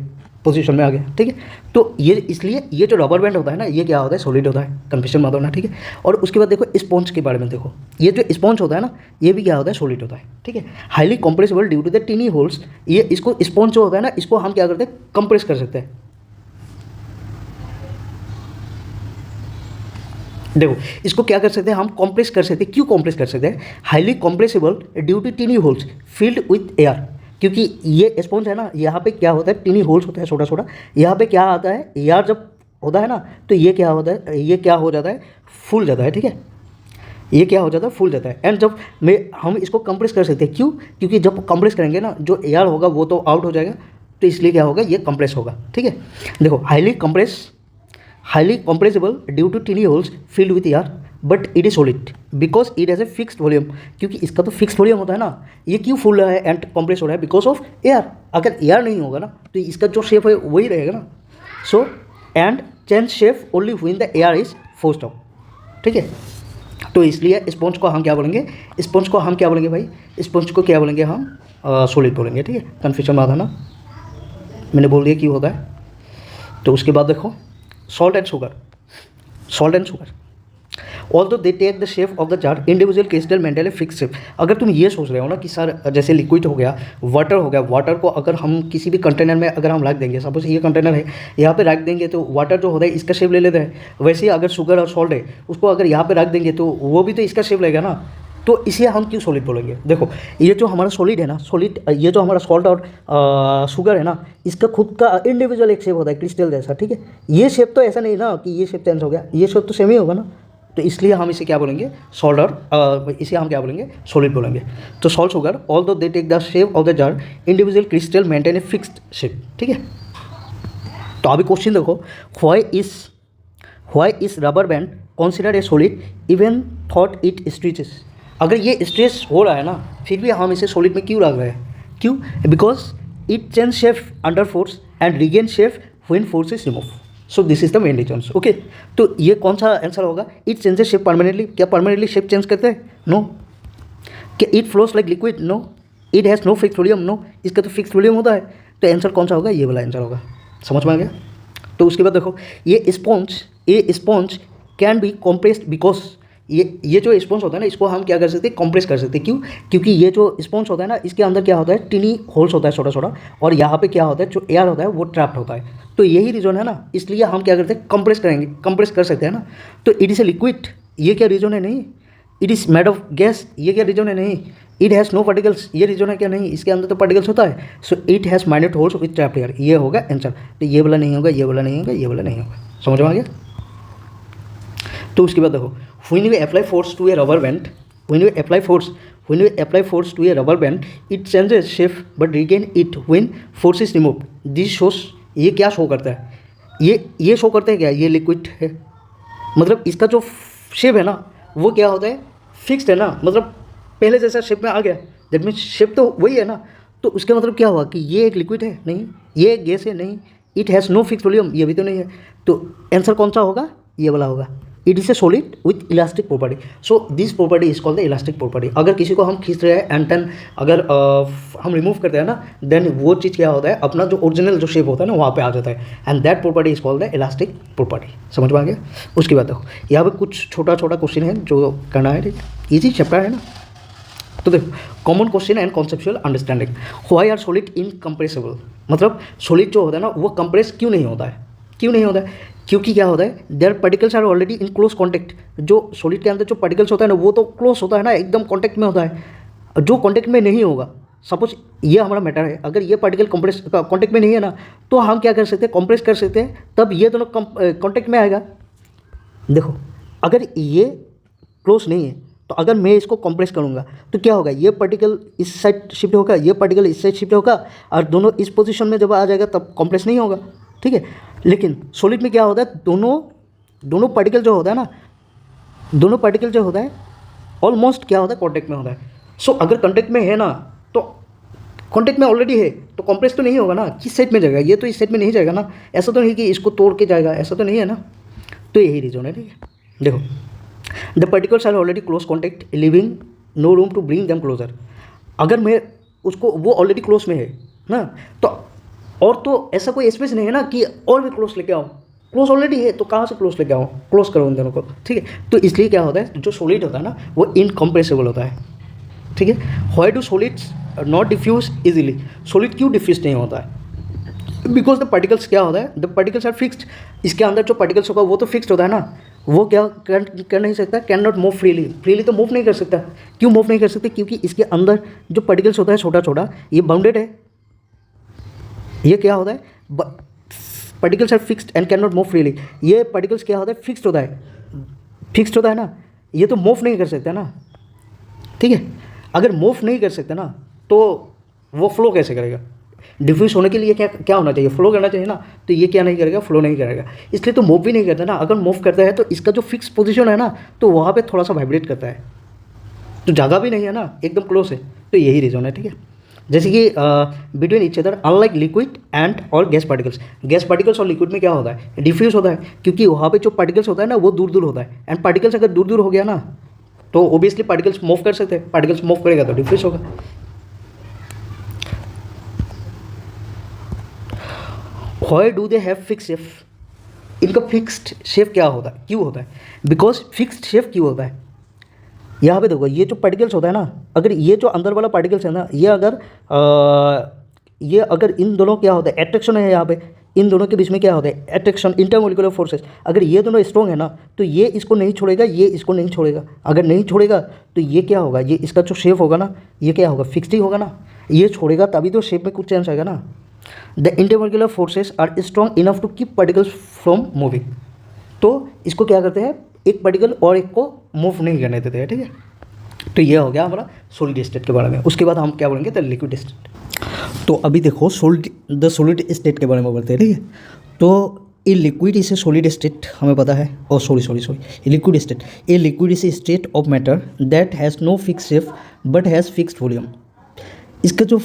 पोजीशन में आ गया, ठीक है। तो ये इसलिए ये जो रबर बैंड होता है ना, ये क्या होता है, सॉलिड होता है, कन्फ्यूजन मत होना, ठीक है। और उसके बाद देखो स्पॉन्ज के बारे में देखो, ये जो स्पॉन्ज होता है ना, ये भी क्या होता है, सॉलिड होता है, ठीक है। Highly compressible due to the tiny holes, ये इसको स्पॉन्ज जो होता है ना, इसको हम क्या करते हैं, कंप्रेस कर सकते हैं। देखो इसको क्या कर सकते हैं, हम कंप्रेस कर सकते हैं। क्यों कंप्रेस कर सकते हैं, highly compressible due to tiny holes filled with air, क्योंकि ये स्पॉन्ज है ना, यहाँ पे क्या होता है, टिनी होल्स होता है छोटा छोटा, यहाँ पे क्या आता है, एयर जब होता है ना, तो ये क्या होता है, ये क्या हो जाता है, फूल जाता है, ठीक है। ये क्या हो जाता है, फूल जाता है। एंड जब हम इसको कंप्रेस कर सकते हैं, क्यों, क्योंकि जब कंप्रेस करेंगे ना, जो एयर होगा वो तो आउट हो जाएगा, तो इसलिए क्या होगा, ये कंप्रेस होगा, ठीक है। देखो highly compressible due to tiny holes filled with air, but it is solid because it has a fixed volume, क्योंकि इसका तो फिक्स्ड वॉल्यूम होता है ना, ये क्यों फूल रहा है एंड कंप्रेस हो रहा है, बिकॉज ऑफ एयर। अगर एयर नहीं होगा ना, तो इसका जो शेप है वही रहेगा ना। So and change shape only when the air is forced out, ठीक है। तो इसलिए स्पॉन्ज को हम क्या बोलेंगे, भाई, स्पॉन्ज को क्या बोलेंगे हम, सॉलिड बोलेंगे, ठीक है। कन्फ्यूजन मत आना, मैंने बोल दिया क्यों होता है। तो उसके बाद देखो salt and sugar although they take the shape of the jar, individual crystal maintain a fix shape. अगर तुम ये सोच रहे हो ना कि सर जैसे लिक्विड हो गया, वाटर को अगर हम किसी भी कंटेनर में अगर हम रख देंगे, सपोज ये कंटेनर है, यहाँ पे रख देंगे तो वाटर जो होता है इसका शेप ले लेता है। वैसे ही अगर शुगर और सॉल्ट है, उसको अगर यहाँ पे रख देंगे तो वो भी तो इसका शेप लेगा ना, तो इसे हम क्यों सॉलिड बोलेंगे। देखो ये जो हमारा सॉलिड है ना, ये जो हमारा सॉल्ट और शुगर है ना, इसका खुद का इंडिविजुअल एक शेप होता है क्रिस्टल जैसा, ठीक है। ये शेप तो ऐसा नहीं ना कि ये शेप चेंज हो गया, ये शेप तो सेम ही होगा ना, तो इसलिए हम इसे क्या बोलेंगे, सॉल्ट, और इसे हम क्या बोलेंगे, सॉलिड बोलेंगे। तो salt sugar although they take the shape of the jar, individual crystal maintain a fixed shape, ठीक है। तो अभी क्वेश्चन देखो, why is rubber band considered a solid even thought it stretches. अगर ये स्ट्रेच हो रहा है ना, फिर भी हम इसे सॉलिड में क्यों रख रहे हैं, क्यों, because it change shape under force and regain shape when force is remove. So this is the main reason, okay. तो ये कौन सा आंसर होगा, इट चेंजेस शेप परमानेंटली, क्या परमानेंटली शेप चेंज करते हैं, नो। क्या it flows like liquid, no. It has no fix volume, no. इसका तो फिक्स वॉल्यूम होता है, तो आंसर कौन सा होगा, ये वाला आंसर होगा। समझ में आ गया। तो उसके बाद देखो ये sponge can be compressed because ये जो स्पॉन्ज होता है ना, इसको हम क्या कर सकते हैं, कंप्रेस कर सकते हैं। क्यों, क्योंकि ये जो स्पॉन्ज होता है ना, इसके अंदर क्या होता है, टिनी होल्स होता है छोटा छोटा, और यहाँ पे क्या होता है, जो एयर होता है वो ट्रैप्ड होता है। तो यही रीजन है ना, इसलिए हम क्या करते हैं, कंप्रेस कर सकते हैं ना। तो इट इज़ ए लिक्विड, ये क्या रीजन है, नहीं। It is made of gas, ये क्या रीजन है, नहीं। इट हैज़ नो पार्टिकल्स, ये रीजन है क्या? नहीं, इसके अंदर तो पार्टिकल्स होता है। So it has minute holes with trapped air, ये होगा आंसर। तो ये वाला नहीं होगा, ये वाला नहीं होगा, ये वाला नहीं होगा। समझ में आ गया? तो उसके बाद देखो, when we apply force to a rubber band, when we apply force to a rubber band, it changes shape but regain it when force is remove. This shows, ये क्या शो करता है? ये शो करता है क्या? ये लिक्विड है, मतलब इसका जो शेप है ना वो क्या होता है? फिक्स्ड है ना, मतलब पहले जैसा शेप में आ गया। दैट मीन्स शेप तो वही है ना। तो उसका मतलब क्या हुआ कि ये एक लिक्विड है? नहीं। ये एक गैस है? नहीं। It has no fix volume, ये भी तो नहीं है। तो आंसर कौन सा होगा? ये वाला होगा। It is a solid with elastic property. So this property is called the elastic property. अगर किसी को हम खींच रहे हैं एंड देन अगर हम रिमूव करते हैं ना, देन वो चीज़ क्या होता है? अपना जो ओरिजिनल जो शेप होता है ना वहाँ पे आ जाता है, and that property is called the elastic property. समझ में आ गया? उसके बाद देखो, यहाँ पे कुछ छोटा छोटा क्वेश्चन है जो करना है। ईजी चैप्टर है ना। तो देखो, common question and conceptual understanding. Why are solid incompressible, मतलब सॉलिड जो होता है ना वो कंप्रेस क्यों नहीं होता है? क्यों नहीं होता है? क्योंकि क्या होता है? Their particles are already in close contact. जो सॉलिड के अंदर जो पार्टिकल्स होता है ना वो तो क्लोज होता है ना, एकदम कॉन्टैक्ट में होता है। जो कॉन्टैक्ट में नहीं होगा, सपोज ये हमारा मैटर है, अगर ये पार्टिकल कंप्रेस कॉन्टैक्ट में नहीं है ना, तो हम क्या कर सकते हैं? कंप्रेस कर सकते हैं, तब ये दोनों कॉन्टैक्ट में आएगा। देखो, अगर ये क्लोज नहीं है तो अगर मैं इसको कंप्रेस करूँगा तो क्या होगा? ये पार्टिकल इस साइड शिफ्ट होगा, ये पार्टिकल इस साइड शिफ्ट होगा, और दोनों इस पोजीशन में जब आ जाएगा तब कंप्रेस नहीं होगा। ठीक है। लेकिन सॉलिड में क्या होता है? दोनों पार्टिकल जो होता है ना, दोनों पार्टिकल जो होता है ऑलमोस्ट क्या होता है? कॉन्टैक्ट में होता है। सो अगर कॉन्टैक्ट में है ना, तो कॉन्टैक्ट में ऑलरेडी है तो कंप्रेस तो नहीं होगा ना। किस साइड में जाएगा? ये तो इस साइड में नहीं जाएगा ना। ऐसा तो नहीं कि इसको तोड़ के जाएगा, ऐसा तो नहीं है ना। तो यही रीजन है। ठीक है। देखो, the particles are already close contact leaving no room to bring them closer. अगर मैं उसको, वो ऑलरेडी क्लोज में है ना, तो ऐसा कोई स्पेस नहीं है ना कि और भी क्लोज लेके आओ। क्लोज ऑलरेडी है तो कहाँ से क्लोज लेके आओ? क्लोज करो उन दोनों को। ठीक है। तो इसलिए क्या होता है? जो सॉलिड होता है ना वो इनकम्प्रेसिबल होता है। ठीक है। Why do solids not diffuse easily? Solid क्यों डिफ्यूज नहीं होता है? बिकॉज द पार्टिकल्स क्या होता है? The particles are fixed. इसके अंदर जो पार्टिकल्स होगा वो तो फिक्स्ड होता है ना, वो क्या कर नहीं सकता? कैन नॉट मूव फ्रीली तो मूव नहीं कर सकता। क्यों मूव नहीं कर सकते? क्योंकि इसके अंदर जो पार्टिकल्स होता है छोटा छोटा, ये बाउंडेड है। ये क्या होता है? Particles are fixed and can not move freely. ये पार्टिकल्स क्या होता है? फिक्स्ड होता है। फिक्स्ड होता है ना, ये तो मूव नहीं कर सकता ना। ठीक है। अगर मूव नहीं कर सकता ना तो वो फ्लो कैसे करेगा? डिफ्यूज होने के लिए क्या होना चाहिए? फ्लो करना चाहिए ना। तो ये क्या नहीं करेगा? फ्लो नहीं करेगा। इसलिए तो मूव भी नहीं करता ना। अगर मूव करता है तो इसका जो फिक्स पोजीशन है ना, तो वहाँ पे थोड़ा सा वाइब्रेट करता है, तो जगह भी नहीं है ना, एकदम क्लोज है। तो यही रीज़न है। ठीक है। जैसे कि between each other unlike liquid and और गैस पार्टिकल्स और लिक्विड में क्या होता है? डिफ्यूज होता है, क्योंकि वहाँ पे जो पार्टिकल्स होता है ना वो दूर दूर होता है। एंड पार्टिकल्स अगर दूर दूर हो गया ना तो ओबियसली पार्टिकल्स मूव कर सकते हैं। पार्टिकल्स मूव करेगा तो डिफ्यूज होगा। Why do they have fix shape? इनका फिक्स्ड शेप क्या होता है? क्यों होता है? बिकॉज फिक्स्ड शेप क्यों होता है? यहाँ पे देखो, ये जो पार्टिकल्स होता है ना, अगर ये जो अंदर वाला पार्टिकल्स है ना, ये अगर इन दोनों क्या होता है? एट्रैक्शन है यहाँ पे, इन दोनों के बीच में क्या होता है? Attraction, intermolecular forces. अगर ये दोनों स्ट्रॉन्ग है ना तो ये इसको नहीं छोड़ेगा, ये इसको नहीं छोड़ेगा। अगर नहीं छोड़ेगा तो ये क्या होगा? ये इसका जो शेप होगा ना, ये क्या होगा? फिक्स्ड ही होगा ना। ये छोड़ेगा तभी तो शेप में कुछ चेंज आएगा ना। The intermolecular forces are strong enough to keep particles from moving. तो इसको क्या करते हैं? एक पार्टिकल और एक को मूव नहीं करने देते हैं। ठीक है। तो ये हो गया हमारा सॉलिड स्टेट के बारे में। उसके बाद हम क्या बोलेंगे? The liquid state. तो अभी देखो द सॉलिड स्टेट के बारे में बोलते हैं। ठीक है। तो a liquid is a solid state, हमें पता है। Sorry liquid state. A liquid is a state of matter that has no fix shape but has fixed volume. इसका जो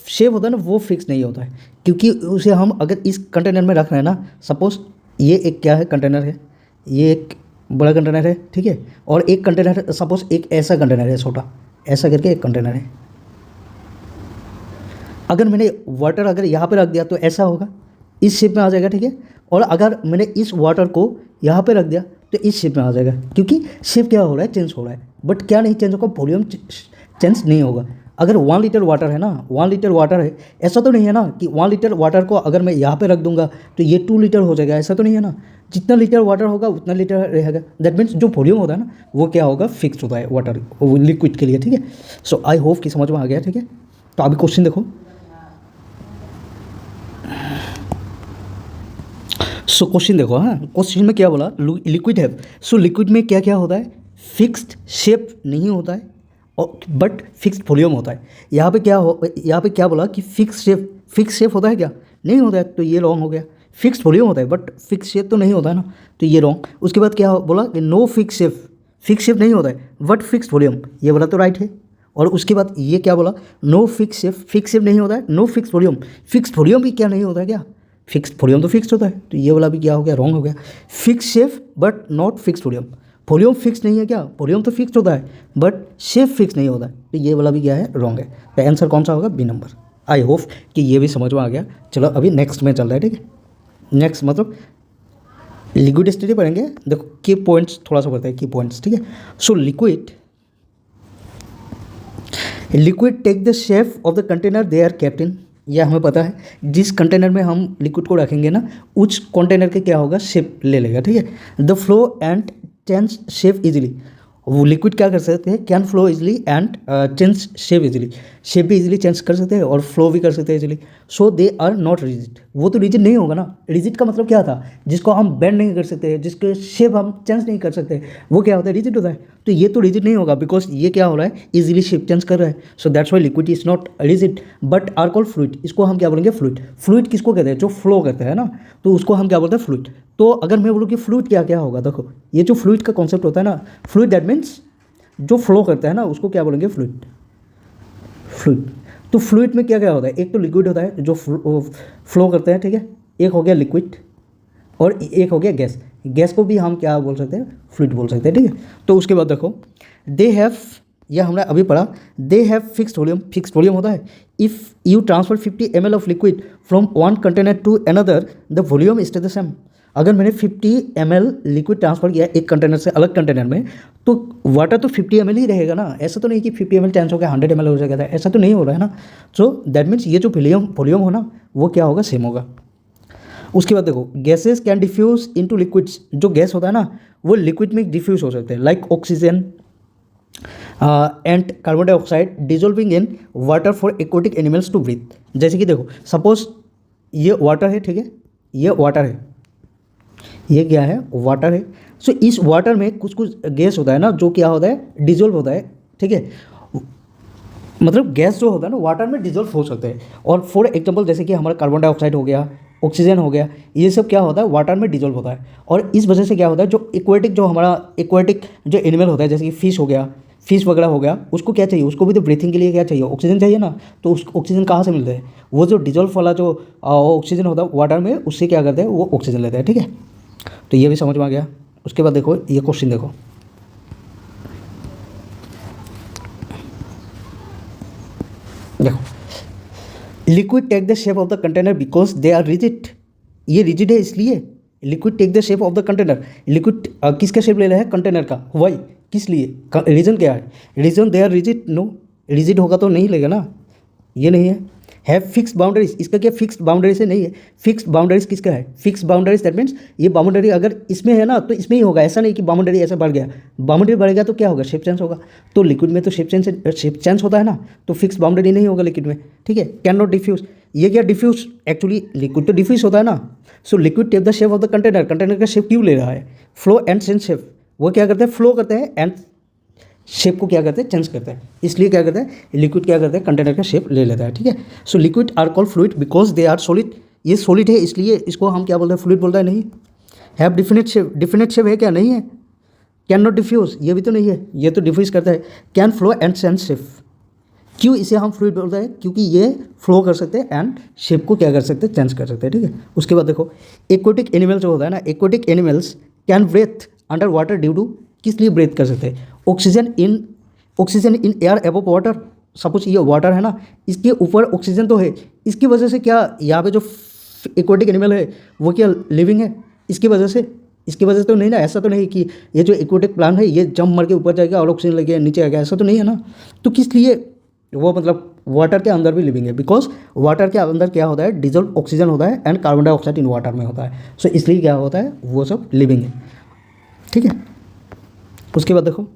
शेप होता है ना वो फिक्स नहीं होता है, क्योंकि उसे हम अगर इस कंटेनर में रख रहे हैं ना, सपोज ये एक क्या है? कंटेनर है। ये एक बड़ा कंटेनर है। ठीक है। और एक कंटेनर, सपोज एक ऐसा कंटेनर है छोटा, ऐसा करके एक कंटेनर है। अगर मैंने वाटर अगर यहाँ पे रख दिया तो ऐसा होगा, इस शेप में आ जाएगा। ठीक है। और अगर मैंने इस वाटर को यहाँ पे रख दिया तो इस शेप में आ जाएगा, क्योंकि शेप क्या हो रहा है? चेंज हो रहा है। बट क्या नहीं चेंज होगा? वॉल्यूम चेंज नहीं होगा। अगर 1 लीटर वाटर है ना, 1 लीटर वाटर है, ऐसा तो नहीं है ना कि 1 लीटर वाटर को अगर मैं यहाँ पे रख दूंगा तो ये 2 लीटर हो जाएगा, ऐसा तो नहीं है ना। जितना लीटर वाटर होगा उतना लीटर रहेगा। दैट मीन्स जो वॉल्यूम होता है ना वो क्या होगा, फिक्स होता है वाटर लिक्विड के लिए, ठीक है। सो आई होप कि समझ में आ गया, ठीक है। तो अभी क्वेश्चन देखो। सो क्वेश्चन देखो, हाँ क्वेश्चन में क्या बोला, लिक्विड है। सो लिक्विड में क्या क्या होता है, फिक्स्ड शेप नहीं होता है और बट फिक्स्ड वॉल्यूम होता है। यहाँ पे क्या बोला कि फिक्स शेप होता है क्या, नहीं होता है, तो ये रॉन्ग हो गया। फिक्स्ड वॉल्यूम होता है बट फिक्स शेप तो नहीं होता है ना, तो ये रॉन्ग। उसके बाद क्या बोला कि नो फिक्स शेप नहीं होता है बट फिक्स्ड वॉल्यूम, ये बोला तो राइट है। और उसके बाद ये क्या बोला, नो फिक्स शेप नहीं होता है, नो फिक्स वॉल्यूम भी क्या नहीं होता है क्या, फिक्स वॉल्यूम तो फिक्स होता है, तो ये वाला भी क्या हो गया, रॉन्ग हो गया। Fix shape but not fix volume fix नहीं है क्या, वॉल्यूम तो फिक्स होता है बट शेप फिक्स नहीं होता है, तो ये वाला भी क्या है, रॉन्ग है। तो आंसर कौन सा होगा, बी नंबर। आई होप कि ये भी समझ में आ गया। चलो अभी नेक्स्ट में चल रहा है, ठीक है। नेक्स्ट मतलब लिक्विड स्टडी पढ़ेंगे। देखो की पॉइंट्स थोड़ा सा पढ़ते हैं, की पॉइंट्स, ठीक है। So liquid take the shape of the container they are kept in, यह हमें पता है, जिस कंटेनर में हम लिक्विड को रखेंगे ना उस कंटेनर के क्या होगा, शेप ले लेगा, ठीक है। The flow and change shape easily, वो लिक्विड क्या कर सकते हैं, can flow easily and change shape easily, shape भी इजीली चेंज कर सकते हैं और फ्लो भी कर सकते हैं easily. So they are not rigid, वो तो रिजिड नहीं होगा ना। रिजिड का मतलब क्या था, जिसको हम बेंड नहीं कर सकते, जिसके शेप हम चेंज नहीं कर सकते, वो क्या होता है, रिजिड होता है। तो ये तो रिजिड नहीं होगा बिकॉज ये क्या हो रहा है, इजीली शेप चेंज कर रहा है। So that's why liquid is not rigid but are called fluid. इसको हम क्या बोलेंगे, फ्लूइड किसको कहते हैं, जो फ्लो करते हैं ना, तो उसको हम क्या बोलते हैं, फ्लूइड। तो अगर मैं बोलूँ कि फ्लूइड क्या क्या होगा, देखो ये जो फ्लूइड का कॉन्सेप्ट होता है ना, फ्लूइड दैट मीन्स जो फ्लो करता है ना उसको क्या बोलेंगे, फ्लूइड। तो फ्लूइड में क्या क्या होता है, एक तो लिक्विड होता है जो फ्लो करते हैं, ठीक है, एक हो गया लिक्विड और एक हो गया गैस को भी हम क्या बोल सकते हैं, फ्लूइड बोल सकते हैं, ठीक है। तो उसके बाद देखो दे हैव, यह हमने अभी पढ़ा, दे हैव फिक्स्ड वॉल्यूम होता है। If you transfer 50 ml of liquid from one container to another the volume stay the same. अगर मैंने 50 ml लिक्विड ट्रांसफ़र किया एक कंटेनर से अलग कंटेनर में, तो वाटर तो 50 ml ही रहेगा ना। ऐसा तो नहीं कि 50 ml चेंज हो गया 100 ml हो जाएगा, ऐसा तो नहीं हो रहा है ना। सो दैट मीन्स ये जो वॉल्यूम हो ना वो क्या होगा, सेम होगा। उसके बाद देखो gases can diffuse into liquids, जो गैस होता है ना वो लिक्विड में डिफ्यूज हो सकते हैं, like oxygen and carbon dioxide dissolving in water for aquatic animals to breathe. जैसे कि देखो सपोज ये वाटर है, ठीक है, ये वाटर है, ये क्या है, वाटर है। सो इस वाटर में कुछ गैस होता है ना जो क्या होता है, डिजोल्व होता है, ठीक है। मतलब गैस जो होता है ना वाटर में डिजोल्व हो सकते हैं। और फॉर एग्जांपल जैसे कि हमारा कार्बन डाइऑक्साइड हो गया, ऑक्सीजन हो गया, ये सब क्या होता है, वाटर में डिजोल्व होता है। और इस वजह से क्या होता है, जो एक्वाटिक जो एनिमल होता है, जैसे कि फिश हो गया, फिश वगैरह हो गया, उसको क्या चाहिए, उसको भी तो ब्रीथिंग के लिए क्या चाहिए, ऑक्सीजन चाहिए ना। तो उस ऑक्सीजन कहाँ से मिलता है, वो जो डिजोल्व वाला जो ऑक्सीजन होता है वाटर में, उससे क्या करते हैं, वो ऑक्सीजन लेते हैं, ठीक है। तो ये भी समझ में आ गया। उसके बाद देखो ये क्वेश्चन देखो, liquid take the shape of the container because they are rigid, ये रिजिड है इसलिए liquid take the shape of the container. Liquid किसका शेप ले रहा है, कंटेनर का, वाई, किस लिए, रीजन क्या है, reason they are rigid, no rigid होगा तो नहीं लेगा ना, ये नहीं है। हैव फिक्स बाउंड्रीज, इसका क्या फिक्स बाउंड्री से नहीं है, फिक्स बाउंड्रीज किसका है, फिक्स बाउंड्रीज दैट मीन्स ये बाउंड्री अगर इसमें है ना तो इसमें ही होगा, ऐसा नहीं कि बाउंड्री ऐसा बढ़ गया, बाउंड्री बढ़ेगा तो क्या होगा, शेप चेंज होगा। तो लिक्विड में तो शेप चेंज होता है ना, तो फिक्स बाउंड्री नहीं होगा लिक्विड में, ठीक है। कैन नॉट डिफ्यूज, ये क्या डिफ्यूज, एक्चुअली लिक्विड तो डिफ्यूज होता है ना। So liquid take the shape of the container, container का शेप क्यों ले रहा है, फ्लो एंड चेंज शेप, वो क्या करते हैं, फ्लो करते हैं एंड शेप को क्या करते हैं, चेंज करते हैं, इसलिए क्या करते हैं, लिक्विड क्या करते हैं, कंटेनर का शेप ले लेता है, ठीक है। So liquid are called fluid because they are solid, ये सॉलिड है इसलिए इसको हम क्या बोलते हैं, फ्लूइड बोलते हैं, नहीं। हैव डिफिनेट शेप है क्या, नहीं है। कैन नॉट डिफ्यूज, ये भी तो नहीं है, ये तो डिफ्यूज करता है। Can flow and change shape, क्यों इसे हम फ्लूइड बोलते हैं, क्योंकि ये फ्लो कर सकते हैं एंड शेप को क्या कर सकते हैं, चेंज कर सकते हैं, ठीक है। उसके बाद देखो एक्वाटिक एनिमल जो होता है ना, aquatic animals can breathe under water due to, किस लिए ब्रेथ कर सकते हैं, oxygen in air above water. Suppose ये वाटर है ना, इसके ऊपर ऑक्सीजन तो है, इसकी वजह से क्या यहाँ पे जो एक्वाटिक एनिमल है वो क्या लिविंग है, इसकी वजह से तो नहीं ना। ऐसा तो नहीं कि ये जो एक्वाटिक प्लांट है ये जंप मार के ऊपर जाएगा और ऑक्सीजन लगे नीचे आ गया, ऐसा तो नहीं है ना। तो किस लिए वो मतलब वाटर के अंदर भी लिविंग है, बिकॉज वाटर के अंदर क्या होता है, डिजोल्व ऑक्सीजन होता है and carbon dioxide in water में होता है। सो इसलिए क्या होता है, वो सब लिविंग है, ठीक है। उसके बाद देखो,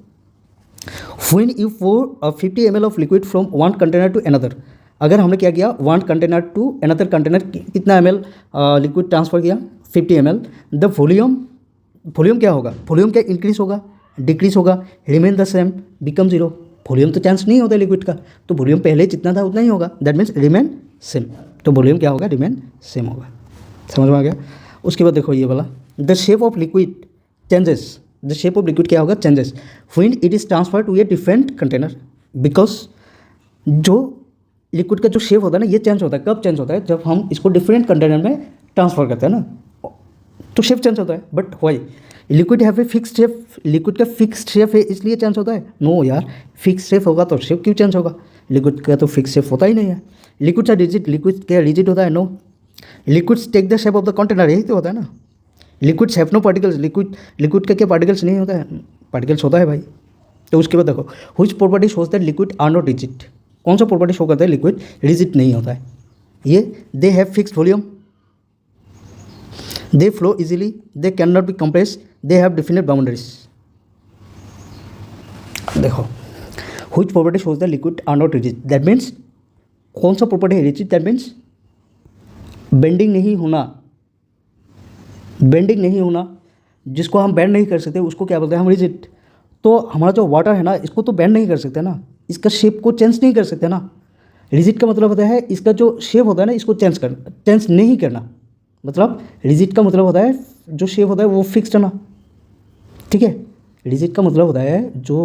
when you pour 50 ml of liquid from one container to another, अगर हमने क्या किया, one container to another container कितना ml लिक्विड ट्रांसफर किया, 50 ml, द वॉल्यूम क्या होगा, वॉल्यूम क्या इंक्रीज होगा, डिक्रीज होगा, remain the same, become zero. Volume तो चेंज नहीं होता लिक्विड का, तो वॉल्यूम पहले जितना था उतना ही होगा, दैट मीन्स रिमेन सेम। तो वॉल्यूम क्या होगा, रिमेन सेम होगा। समझ में आ गया। उसके बाद देखो ये वाला, the shape of liquid changes, the shape of liquid क्या होगा, changes when it is transfer to a different container, because जो लिक्विड का जो शेप होता है ना, ये चेंज होता है। कब चेंज होता है, जब हम इसको डिफरेंट कंटेनर में ट्रांसफर करते हैं ना, तो शेप चेंज होता है। But why, liquid have a fixed shape, liquid का फिक्स्ड शेप है इसलिए चेंज होता है? नो यार, फिक्स्ड शेप होगा तो शेप क्यों चेंज होगा, लिक्विड का तो फिक्स शेप होता ही नहीं है। लिक्विड रिजिड, लिक्विड क्या रिजिड होता है? No, liquids take the shape of the container, यही तो होता है ना। Liquids have no particles, liquid का क्या पार्टिकल्स नहीं होता है, पार्टिकल्स होता है भाई। तो उसके बाद देखो, which property shows that liquid are not rigid, कौन सा प्रॉपर्टी शो करता है लिक्विड रिजिड नहीं होता है? ये they have fixed volume, they flow easily, they can not be compress, they have definite boundaries. देखो, which property shows that liquid are not rigid, that means कौन सा प्रॉपर्टी है रिजिड, दैट मीन्स बेंडिंग नहीं होना, बेंडिंग नहीं होना, जिसको हम बेंड नहीं कर सकते उसको क्या बोलते हैं हम, रिजिड। तो हमारा जो वाटर है ना, इसको तो बेंड नहीं कर सकते ना, इसका शेप को चेंज नहीं कर सकते ना। रिजिड का मतलब होता है इसका जो शेप होता है ना, इसको चेंज नहीं करना, मतलब रिजिड का मतलब होता है जो शेप होता है वो फिक्स्ड होना, ठीक है। रिजिड का मतलब होता है जो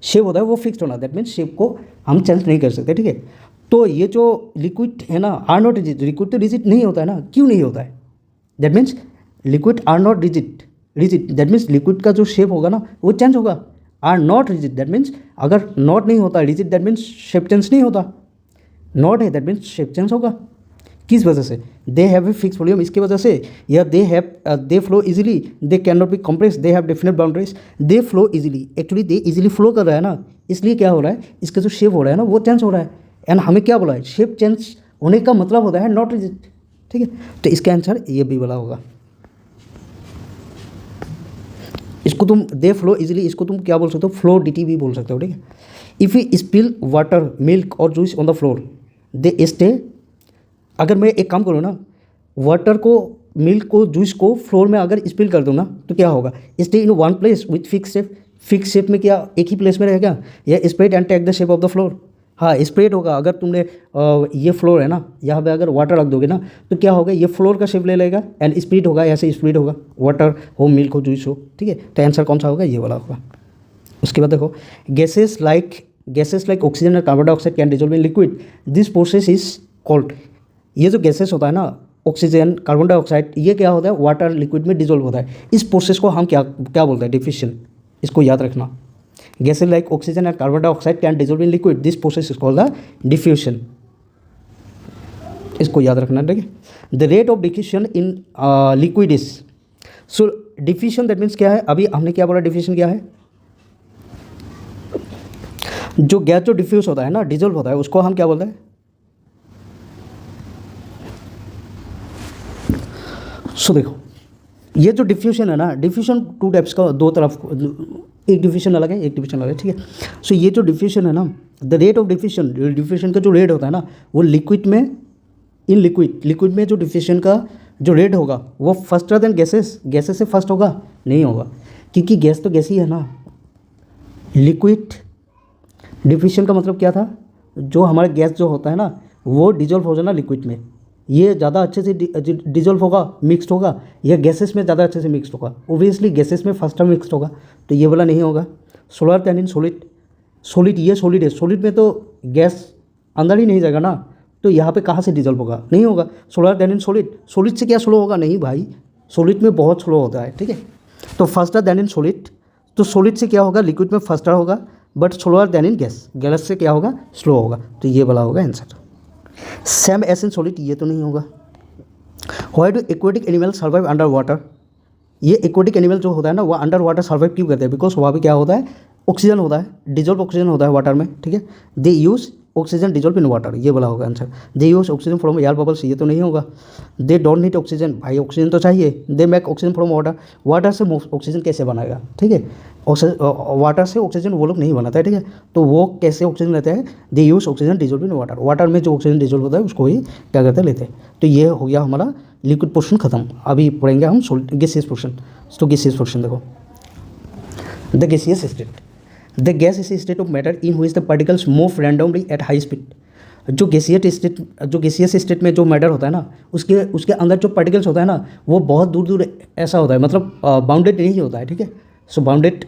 शेप होता है वो फिक्स्ड होना, दैट मीन्स शेप को हम चेंज नहीं कर सकते, ठीक है। तो ये जो लिक्विड है ना, आर नॉट रिजिड, लिक्विड तो रिजिड नहीं होता है ना, क्यों नहीं होता है, that means liquid are not rigid, rigid that means liquid का जो शेप होगा ना वो चेंज होगा। Are not rigid that means अगर नॉट नहीं होता, rigid that means shape change नहीं होता, नॉट है दैट मीन्स शेप चेंज होगा। किस वजह से, they have a fix volume, इसकी वजह से, या they flow easily, they can not be compress, they have definite boundaries, they flow easily, actually they easily flow कर रहा है ना, इसलिए क्या हो रहा है, इसका जो शेप हो रहा है ना वो चेंज हो रहा है। एंड हमें क्या बोला है, शेप चेंज होने का मतलब होता है नॉट रिजिड, ठीक है। तो इसका आंसर ये भी वाला होगा। इसको तुम दे फ्लो इजीली, इसको तुम क्या बोल सकते हो, फ्लो dt भी बोल सकते हो, ठीक है। If you spill water, milk और juice on the floor, they stay, अगर मैं एक काम करूँ ना, वाटर को, मिल्क को, जूस को फ्लोर में अगर स्पिल कर दूँ ना, तो क्या होगा, stay in one place with fix shape, fix shape में क्या एक ही प्लेस में रहेगा, या spread and take the shape of the floor, हाँ स्प्रेड होगा। अगर तुमने ये फ्लोर है ना, यहाँ पे अगर वाटर रख दोगे ना, तो क्या होगा, ये फ्लोर का शेप ले लेगा एंड स्प्लिट होगा, ऐसे स्प्लिट होगा, वाटर हो, मिल्क हो, जूस हो, ठीक है। तो आंसर कौन सा होगा, ये वाला होगा। उसके बाद देखो, गैसेस लाइक ऑक्सीजन और carbon dioxide can dissolve in liquid, this process is called, ये जो गैसेस होता है ना, ऑक्सीजन, कार्बन डाइऑक्साइड, ये क्या होता है, वाटर लिक्विड में डिजोल्व होता है। इस प्रोसेस को हम क्या बोलते हैं, डिफ्यूजन, इसको याद रखना। Gases like oxygen and carbon dioxide can dissolve in liquid, this process is called the diffusion, इसको याद रखना, ठीक है। The rate of diffusion in liquid is, so diffusion that means क्या है, अभी हमने क्या बोला, डिफ्यूजन क्या है, जो गैस जो डिफ्यूज होता है ना, डिजोल्व होता है, उसको हम क्या बोलते हैं। सो देखो, ये जो डिफ्यूजन है ना, डिफ्यूजन टू टाइप्स का, दो तरफ, एक डिफ्यूजन अलग है, एक डिफ्यूजन अलग है, ठीक है। सो ये जो डिफ्यूजन है ना, द रेट ऑफ डिफ्यूजन का जो रेट होता है ना, वो लिक्विड में, इन लिक्विड में जो डिफ्यूजन का जो रेट होगा वो फास्टर देन गैसेस से फास्ट होगा, नहीं होगा, क्योंकि गैस तो गैस ही है ना। लिक्विड डिफ्यूजन का मतलब क्या था, जो हमारा गैस जो होता है ना, वो डिजोल्व हो जाना लिक्विड में, ये ज़्यादा अच्छे से डिजोल्व होगा, मिक्सड होगा, या गैसेस में ज़्यादा अच्छे से मिक्सड होगा, ओबियसली गैसेस में फास्टर मिक्सड होगा, तो ये वाला नहीं होगा। सोलर देन इन सॉलिड, ये सॉलिड है, सॉलिड में तो गैस अंदर ही नहीं जाएगा ना, तो यहाँ पे कहाँ से डिजोल्व होगा, नहीं होगा। सोलर देन इन सॉलिड से क्या स्लो होगा, नहीं भाई, सॉलिड में बहुत स्लो होता है, ठीक है। तो फास्टर देन इन सॉलिड, तो सॉलिड से क्या होगा, लिक्विड में फास्टर होगा, but slower then in gas से क्या होगा, स्लो होगा, तो ये वाला होगा answer. Same S in solid, ये तो नहीं होगा। Why do aquatic animal survive under water, ये एक्वेटिक एनिमल जो होता है ना, वो अंडर वाटर सर्वाइव क्यों करते हैं, बिकॉज वहाँ पे क्या होता है, ऑक्सीजन होता है, डिजोल्व ऑक्सीजन होता है वाटर में, ठीक है। They use oxygen dissolve in water, ये बोला होगा answer. They use oxygen from air bubbles, ये तो नहीं होगा। दे डोंट नीड ऑक्सीजन, भाई ऑक्सीजन तो चाहिए। They make oxygen from water, water से ऑक्सीजन कैसे बनाएगा, ठीक है। वाटर से ऑक्सीजन वो लोग नहीं बनाता है, ठीक है। तो वो कैसे ऑक्सीजन लेते हैं, they use oxygen dissolve in water, water में जो ऑक्सीजन डिजोल्व होता है उसको ही क्या करते हैं, लेते हैं। तो ये हो गया हमारा लिक्विड पोर्शन खत्म। अभी पढ़ेंगे हम गैसियस पोर्शन। तो गैसियस पोर्शन देखो, the gaseous state, the gas is state of matter in which the particles move randomly at high speed. जो गैसियस स्टेट में जो मैटर होता है ना, उसके अंदर जो पार्टिकल्स होता है ना, वो बहुत दूर दूर ऐसा होता है, मतलब बाउंडेड नहीं होता है, ठीक है। सो बाउंडेड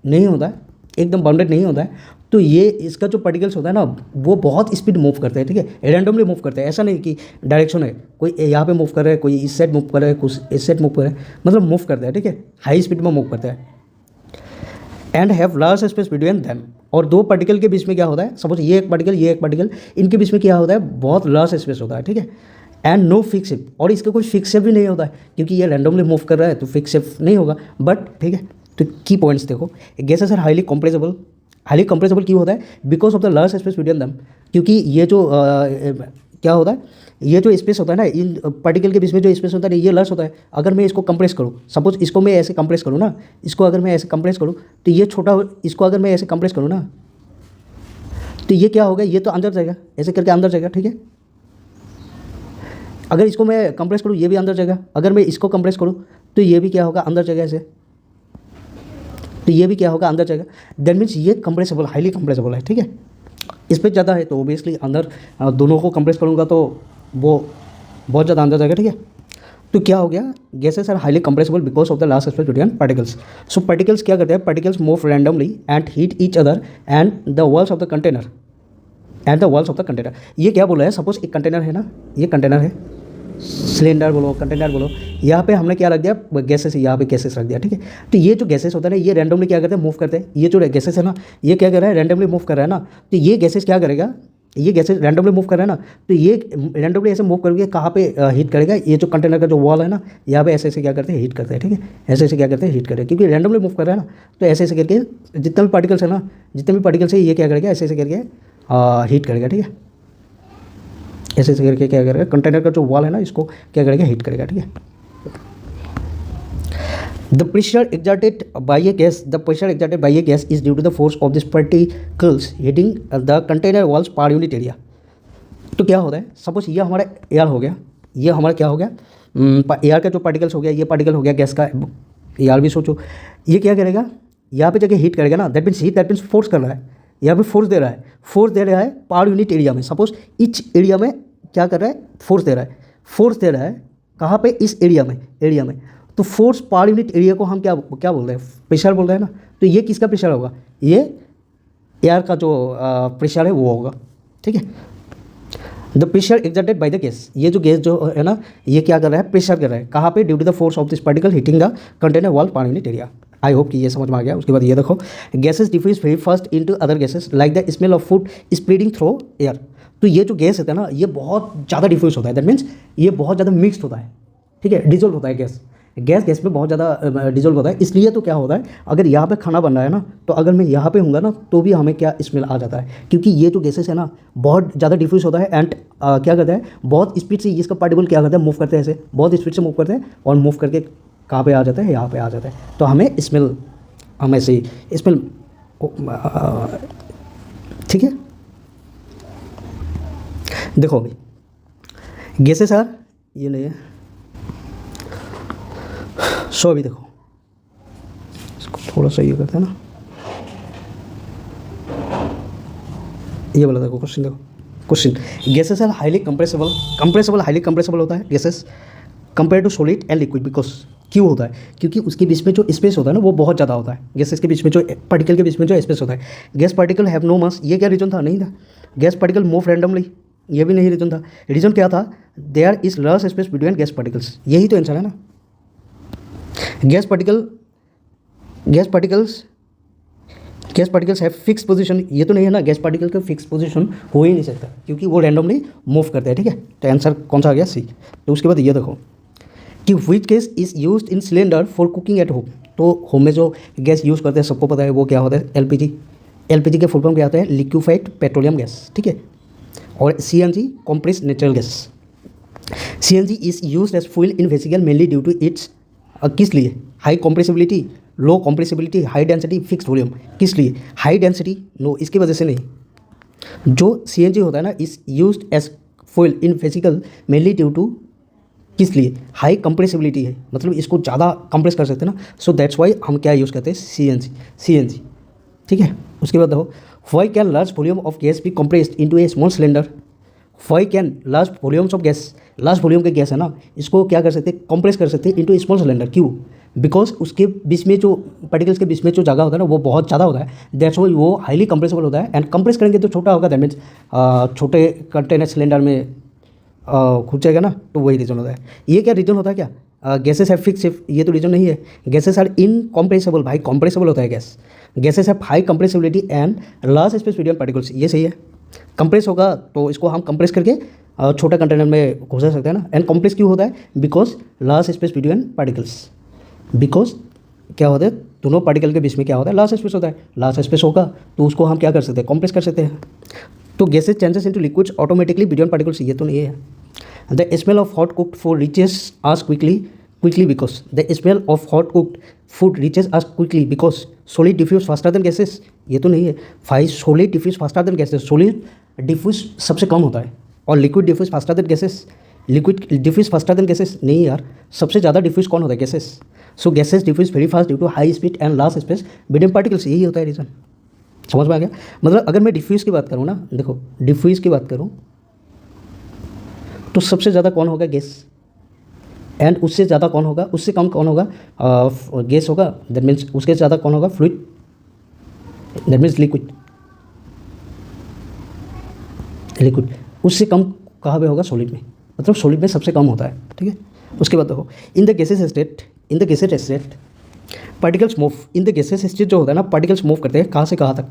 नहीं होता है, एकदम बाउंडेड नहीं होता है। तो ये इसका जो पार्टिकल्स होता है ना, वो बहुत स्पीड मूव करते हैं, ठीक है, रैंडमली मूव करते हैं। ऐसा नहीं कि डायरेक्शन है, कोई यहाँ पे मूव कर रहा है, कोई इस साइड मूव कर रहा है, कुछ इस साइड मूव कर रहा है, मतलब मूव करते हैं, ठीक है, हाई स्पीड में मूव करते हैं। And have large space between them, और दो पार्टिकल के बीच में क्या होता है, सपोज ये एक पार्टिकल, इनके बीच में क्या होता है, बहुत लार्ज स्पेस होता है, ठीक है। एंड नो फिक्स शेप, और इसका कोई फिक्स शेप भी नहीं होता है, क्योंकि ये रैंडमली मूव कर रहा है तो फिक्स शेप नहीं होगा, बट ठीक है। तो की पॉइंट्स देखो, gases are highly compressible, highly compressible क्यों होता है, because of the large space between them, क्योंकि ये जो क्या होता है, ये जो स्पेस होता है ना, इन पार्टिकल के बीच में जो स्पेस होता है ये लार्ज होता है। अगर मैं इसको कंप्रेस करूँ, सपोज इसको मैं ऐसे कंप्रेस करूँ ना, इसको अगर मैं ऐसे कंप्रेस करूँ तो ये छोटा, इसको अगर मैं ऐसे कंप्रेस करूँ ना, तो ये क्या होगा, ये तो अंदर जाएगा, ऐसे करके अंदर जाएगा, ठीक है। अगर इसको मैं कंप्रेस करूँ, ये भी अंदर जाएगा। अगर मैं इसको कंप्रेस करूँ तो ये भी क्या होगा, अंदर जाएगा ऐसे, तो ये भी क्या होगा, अंदर जाएगा। दैट मीन्स ये कंप्रेसिबल, हाईली कंप्रेसिबल है, ठीक है। इस पर ज़्यादा है तो ओबियसली अंदर दोनों को कंप्रेस करूँगा तो वो बहुत ज़्यादा अंदर जाएगा, ठीक है। तो क्या हो गया, gases are highly compressible because of the large space between particles. So particles क्या करते हैं, particles move randomly and hit each other and the walls of the container, and the walls of the container. ये क्या बोला है, सपोज एक कंटेनर है ना, ये कंटेनर है, सिलेंडर बोलो, कंटेनर बोलो, यहाँ पे हमने क्या रख दिया, गैसेस, यहाँ पे गैसेस रख दिया, ठीक है। तो ये जो गैसेस होता है ना, ये रैंडमली क्या करते हैं, मूव करते हैं। ये जो गैसेस है ना, ये क्या कर रहा है, रैंडमली मूव कर रहा है ना, तो ये गैसेस क्या करेगा, ये गैसेस रैंडमली मूव कर रहा है ना, तो ये रैंडमली ऐसे मूव करके कहाँ पे हीट करेगा, ये जो कंटेनर का जो वॉल है ना, यहाँ पे ऐसे ऐसे क्या करते हैं, हीट करते हैं, ठीक है। ऐसे ऐसे क्या करते हैं, हीट करते हैं, क्योंकि रैंडमली मूव कर रहा है ना, तो ऐसे ऐसे करके जितना भी पार्टिकल्स है ना, जितने भी पार्टिकल्स है, ये क्या करेगा, ऐसे ऐसे करके हीट करेगा, ठीक है। ऐसे ऐसे करके क्या करेगा, कंटेनर का जो वॉल है ना, इसको क्या करेगा, हीट करेगा, ठीक है। The pressure exerted by a gas is due to the force of this particles hitting the container walls per unit area. तो क्या होता है, सपोज ये हमारा एयर हो गया, ये हमारा क्या हो गया, एयर का जो पार्टिकल्स हो गया, ये पार्टिकल हो गया गैस का, एयर भी सोचो, ये क्या करेगा, यहाँ पे जाके हीट करेगा ना, दैट मीन्स फोर्स कर रहा है, यहाँ पे फोर्स दे रहा है पर यूनिट एरिया में। सपोज इच एरिया में क्या कर रहा है, फोर्स दे रहा है, कहाँ पे, इस एरिया में। तो फोर्स पर यूनिट एरिया को हम क्या बोल रहे हैं, प्रेशर बोल रहे हैं ना। तो ये किसका प्रेशर होगा, ये एयर का जो प्रेशर है वो होगा, ठीक है। The pressure exerted by the gas, ये जो गैस जो है ना, ये क्या कर रहा है, प्रेशर कर रहा है, कहाँ पे, due to the force of this particle hitting the container wall per unit area. I hope कि ये समझ में आ गया। उसके बाद ये देखो, gases diffuse very fast into other gases like the smell of food spreading through air. तो ये जो गैस होता है ना, ये बहुत ज़्यादा डिफ्यूज होता है, दैट मीन्स ये बहुत ज़्यादा मिक्सड होता है, ठीक है, डिजोल्व होता है गैस में बहुत ज़्यादा डिजोल्व होता है। इसलिए तो क्या होता है, अगर यहाँ पे खाना बन रहा है ना, तो अगर मैं यहाँ पे हूँगा ना, तो भी हमें क्या स्मेल आ जाता है, क्योंकि ये जो गैसेस है ना, बहुत ज़्यादा डिफ्यूज होता है एंड क्या करता है, बहुत स्पीड से इसका पार्टिकल क्या करता है, मूव करते हैं, ऐसे बहुत स्पीड से मूव करते हैं, और मूव करके कहाँ पे आ जाता है, यहाँ पे आ जाता है। तो हमें स्मेल, हमें से स्मेल, ठीक है। देखो अभी गैसेस आर, ये नहीं है, सो अभी देखो इसको थोड़ा सा ये करते हैं ना, ये वाला देखो question, gases are highly compressible होता है gases compare to solid and liquid. Because क्यों होता है, क्योंकि उसके बीच में जो स्पेस होता है ना, वो बहुत ज़्यादा होता है। गैसेस के बीच में जो पार्टिकल के बीच में जो स्पेस होता है, गैस पार्टिकल हैव नो मास, ये क्या रीजन था, नहीं था। गैस पार्टिकल मूव रैंडमली, ये भी नहीं रीजन था। रीजन क्या था, there is large space between gas particles, यही तो आंसर है ना। Gas particles have fix position, ये तो नहीं है ना, गैस पार्टिकल का फिक्स पोजीशन हो ही नहीं सकता, क्योंकि वो रैंडमली मूव करते हैं, ठीक है। तो आंसर कौन सा आ गया, सी। तो उसके बाद ये देखो कि which gas is used in cylinder for cooking at home. तो होम में जो गैस यूज़ करते हैं सबको पता है, वो क्या होता है, एलपीजी। एलपीजी के फुल फॉर्म क्या होता है? लिक्विफाइड पेट्रोलियम गैस, ठीक है। और CNG compressed natural gas. CNG is used as fuel in vehicle mainly due to its, किस लिए? High compressibility, low compressibility, high density, fixed volume. किस लिए? हाई डेंसिटी, नो, इसकी वजह से नहीं। जो सीएनजी होता है ना, is used as fuel in vehicle mainly due to, किस लिए? हाई कंप्रेसिबिलिटी है, मतलब इसको ज़्यादा कंप्रेस कर सकते हैं ना, सो दैट्स वाई हम क्या यूज़ करते हैं? सीएनजी, ठीक है। उसके बाद देखो, why can large volume of gas be compressed into a small cylinder. Why can large volumes of gas, large volume के गैस है ना, इसको क्या कर सकते हैं? कंप्रेस कर सकते हैं इनटू स्मॉल सिलेंडर। क्यों? बिकॉज उसके बीच में जो पार्टिकल्स के बीच में जो जगह होता है ना, वो बहुत ज़्यादा होता है, दैट्स वाई वो हाईली कंप्रेसिबल होता है। एंड कंप्रेस करेंगे तो छोटा होगा, दैट मीन्स छोटे कंटेनर सिलेंडर में खुद जाएगा ना, तो वही रीज़न होता है। ये क्या रीज़न होता है? क्या गैसेस है फिक्स, ये तो रीज़न नहीं है। गैसेस आर इनकम्प्रेसिबल, भाई कंप्रेसिबल होता है gas. Gases have high compressibility and large space medium particles, ये सही है। कंप्रेस होगा तो इसको हम कंप्रेस करके छोटा कंटेनर में घुसा सकते हैं ना। एंड कंप्रेस क्यों होता है? Because large space between particles, because क्या होता है? दोनों पार्टिकल के बीच में क्या होता है? लार्ज स्पेस होता है। लार्ज स्पेस होगा तो उसको हम क्या कर सकते हैं? कंप्रेस कर सकते हैं। तो gases changes into liquids automatically between particles, ये तो नहीं है। The smell of hot cooked food reaches us quickly because the smell of hot cooked food reaches us quickly because solid diffuse faster than gases, ये तो नहीं है। भाई solid diffuse faster than gases, solid diffuse सबसे कम होता है और liquid diffuse faster than gases, liquid diffuse faster than gases नहीं यार, सबसे ज़्यादा डिफ्यूज कौन होता है? Gases. So gases diffuse very fast due to high speed and large space between particles, यही होता है रीज़न। समझ में आ गया? मतलब अगर मैं डिफ्यूज़ की बात करूँ ना, देखो डिफ्यूज़ की बात करूँ तो सबसे ज़्यादा कौन होगा? गैस। एंड उससे ज़्यादा कौन होगा? उससे कम कौन होगा? गैस होगा। दैट मीन्स उसके ज़्यादा कौन होगा? Fluid, that means liquid. उससे कम कहाँ पे होगा? सॉलिड में, मतलब सॉलिड में सबसे कम होता है, ठीक है। उसके बाद देखो, in the gases state particles move. In the gases state जो होता है ना, पार्टिकल्स मूव करते हैं कहाँ से कहाँ तक?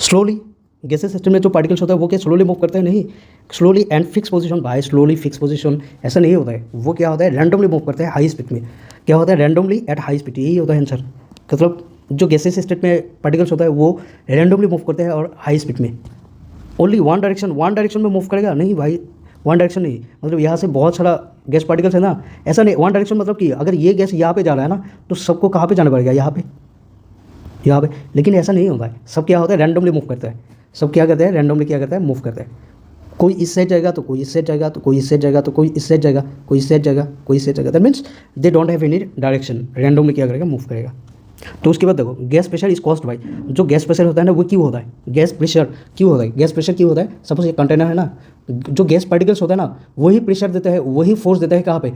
स्लोली। गैसेस सिस्टम में जो पार्टिकल्स होता है वो क्या स्लोली मूव करते हैं? नहीं, स्लोली एंड फिक्स पोजीशन। भाई स्लोली फिक्स पोजीशन ऐसा नहीं होता है, वो क्या होता है? रैंडमली मूव करते हैं हाई स्पीड में। क्या होता है? रैंडमली एट हाई स्पीड, यही होता है आंसर। मतलब जो गैसेस स्टेट में पार्टिकल्स होता है वो रैंडमली मूव करते हैं और हाई स्पीड में। ओनली वन डायरेक्शन में मूव करेगा? नहीं भाई, वन डायरेक्शन नहीं, मतलब यहाँ से बहुत सारा गैस पार्टिकल्स है ना, ऐसा नहीं। वन डायरेक्शन मतलब कि अगर ये गैस यहाँ पे जा रहा है ना, तो सबको कहाँ पे जाना पड़ेगा? यहाँ पे। लेकिन ऐसा नहीं होता है, सब क्या होता है? रैंडमली मूव करता है। सब क्या करते हैं? रैंडमली क्या करता है? मूव करता है। कोई इस साइड जाएगा तो कोई इस साइड जाएगा, तो कोई इस साइड जाएगा, तो कोई इस साइड जाएगा, कोई इस साइड जाएगा, कोई इस साइड जाएगा। That means they don't have any direction, randomly क्या करेगा? मूव करेगा। तो उसके बाद देखो, gas pressure is caused by, जो गैस प्रेशर होता है ना, वो क्यों होता है? गैस प्रेशर क्यों होता है? गैस प्रेशर क्यों होता है? सपोज ये कंटेनर है ना, जो गैस पार्टिकल्स होता है ना, वही प्रेशर देता है, वही फोर्स देता है कहाँ पे?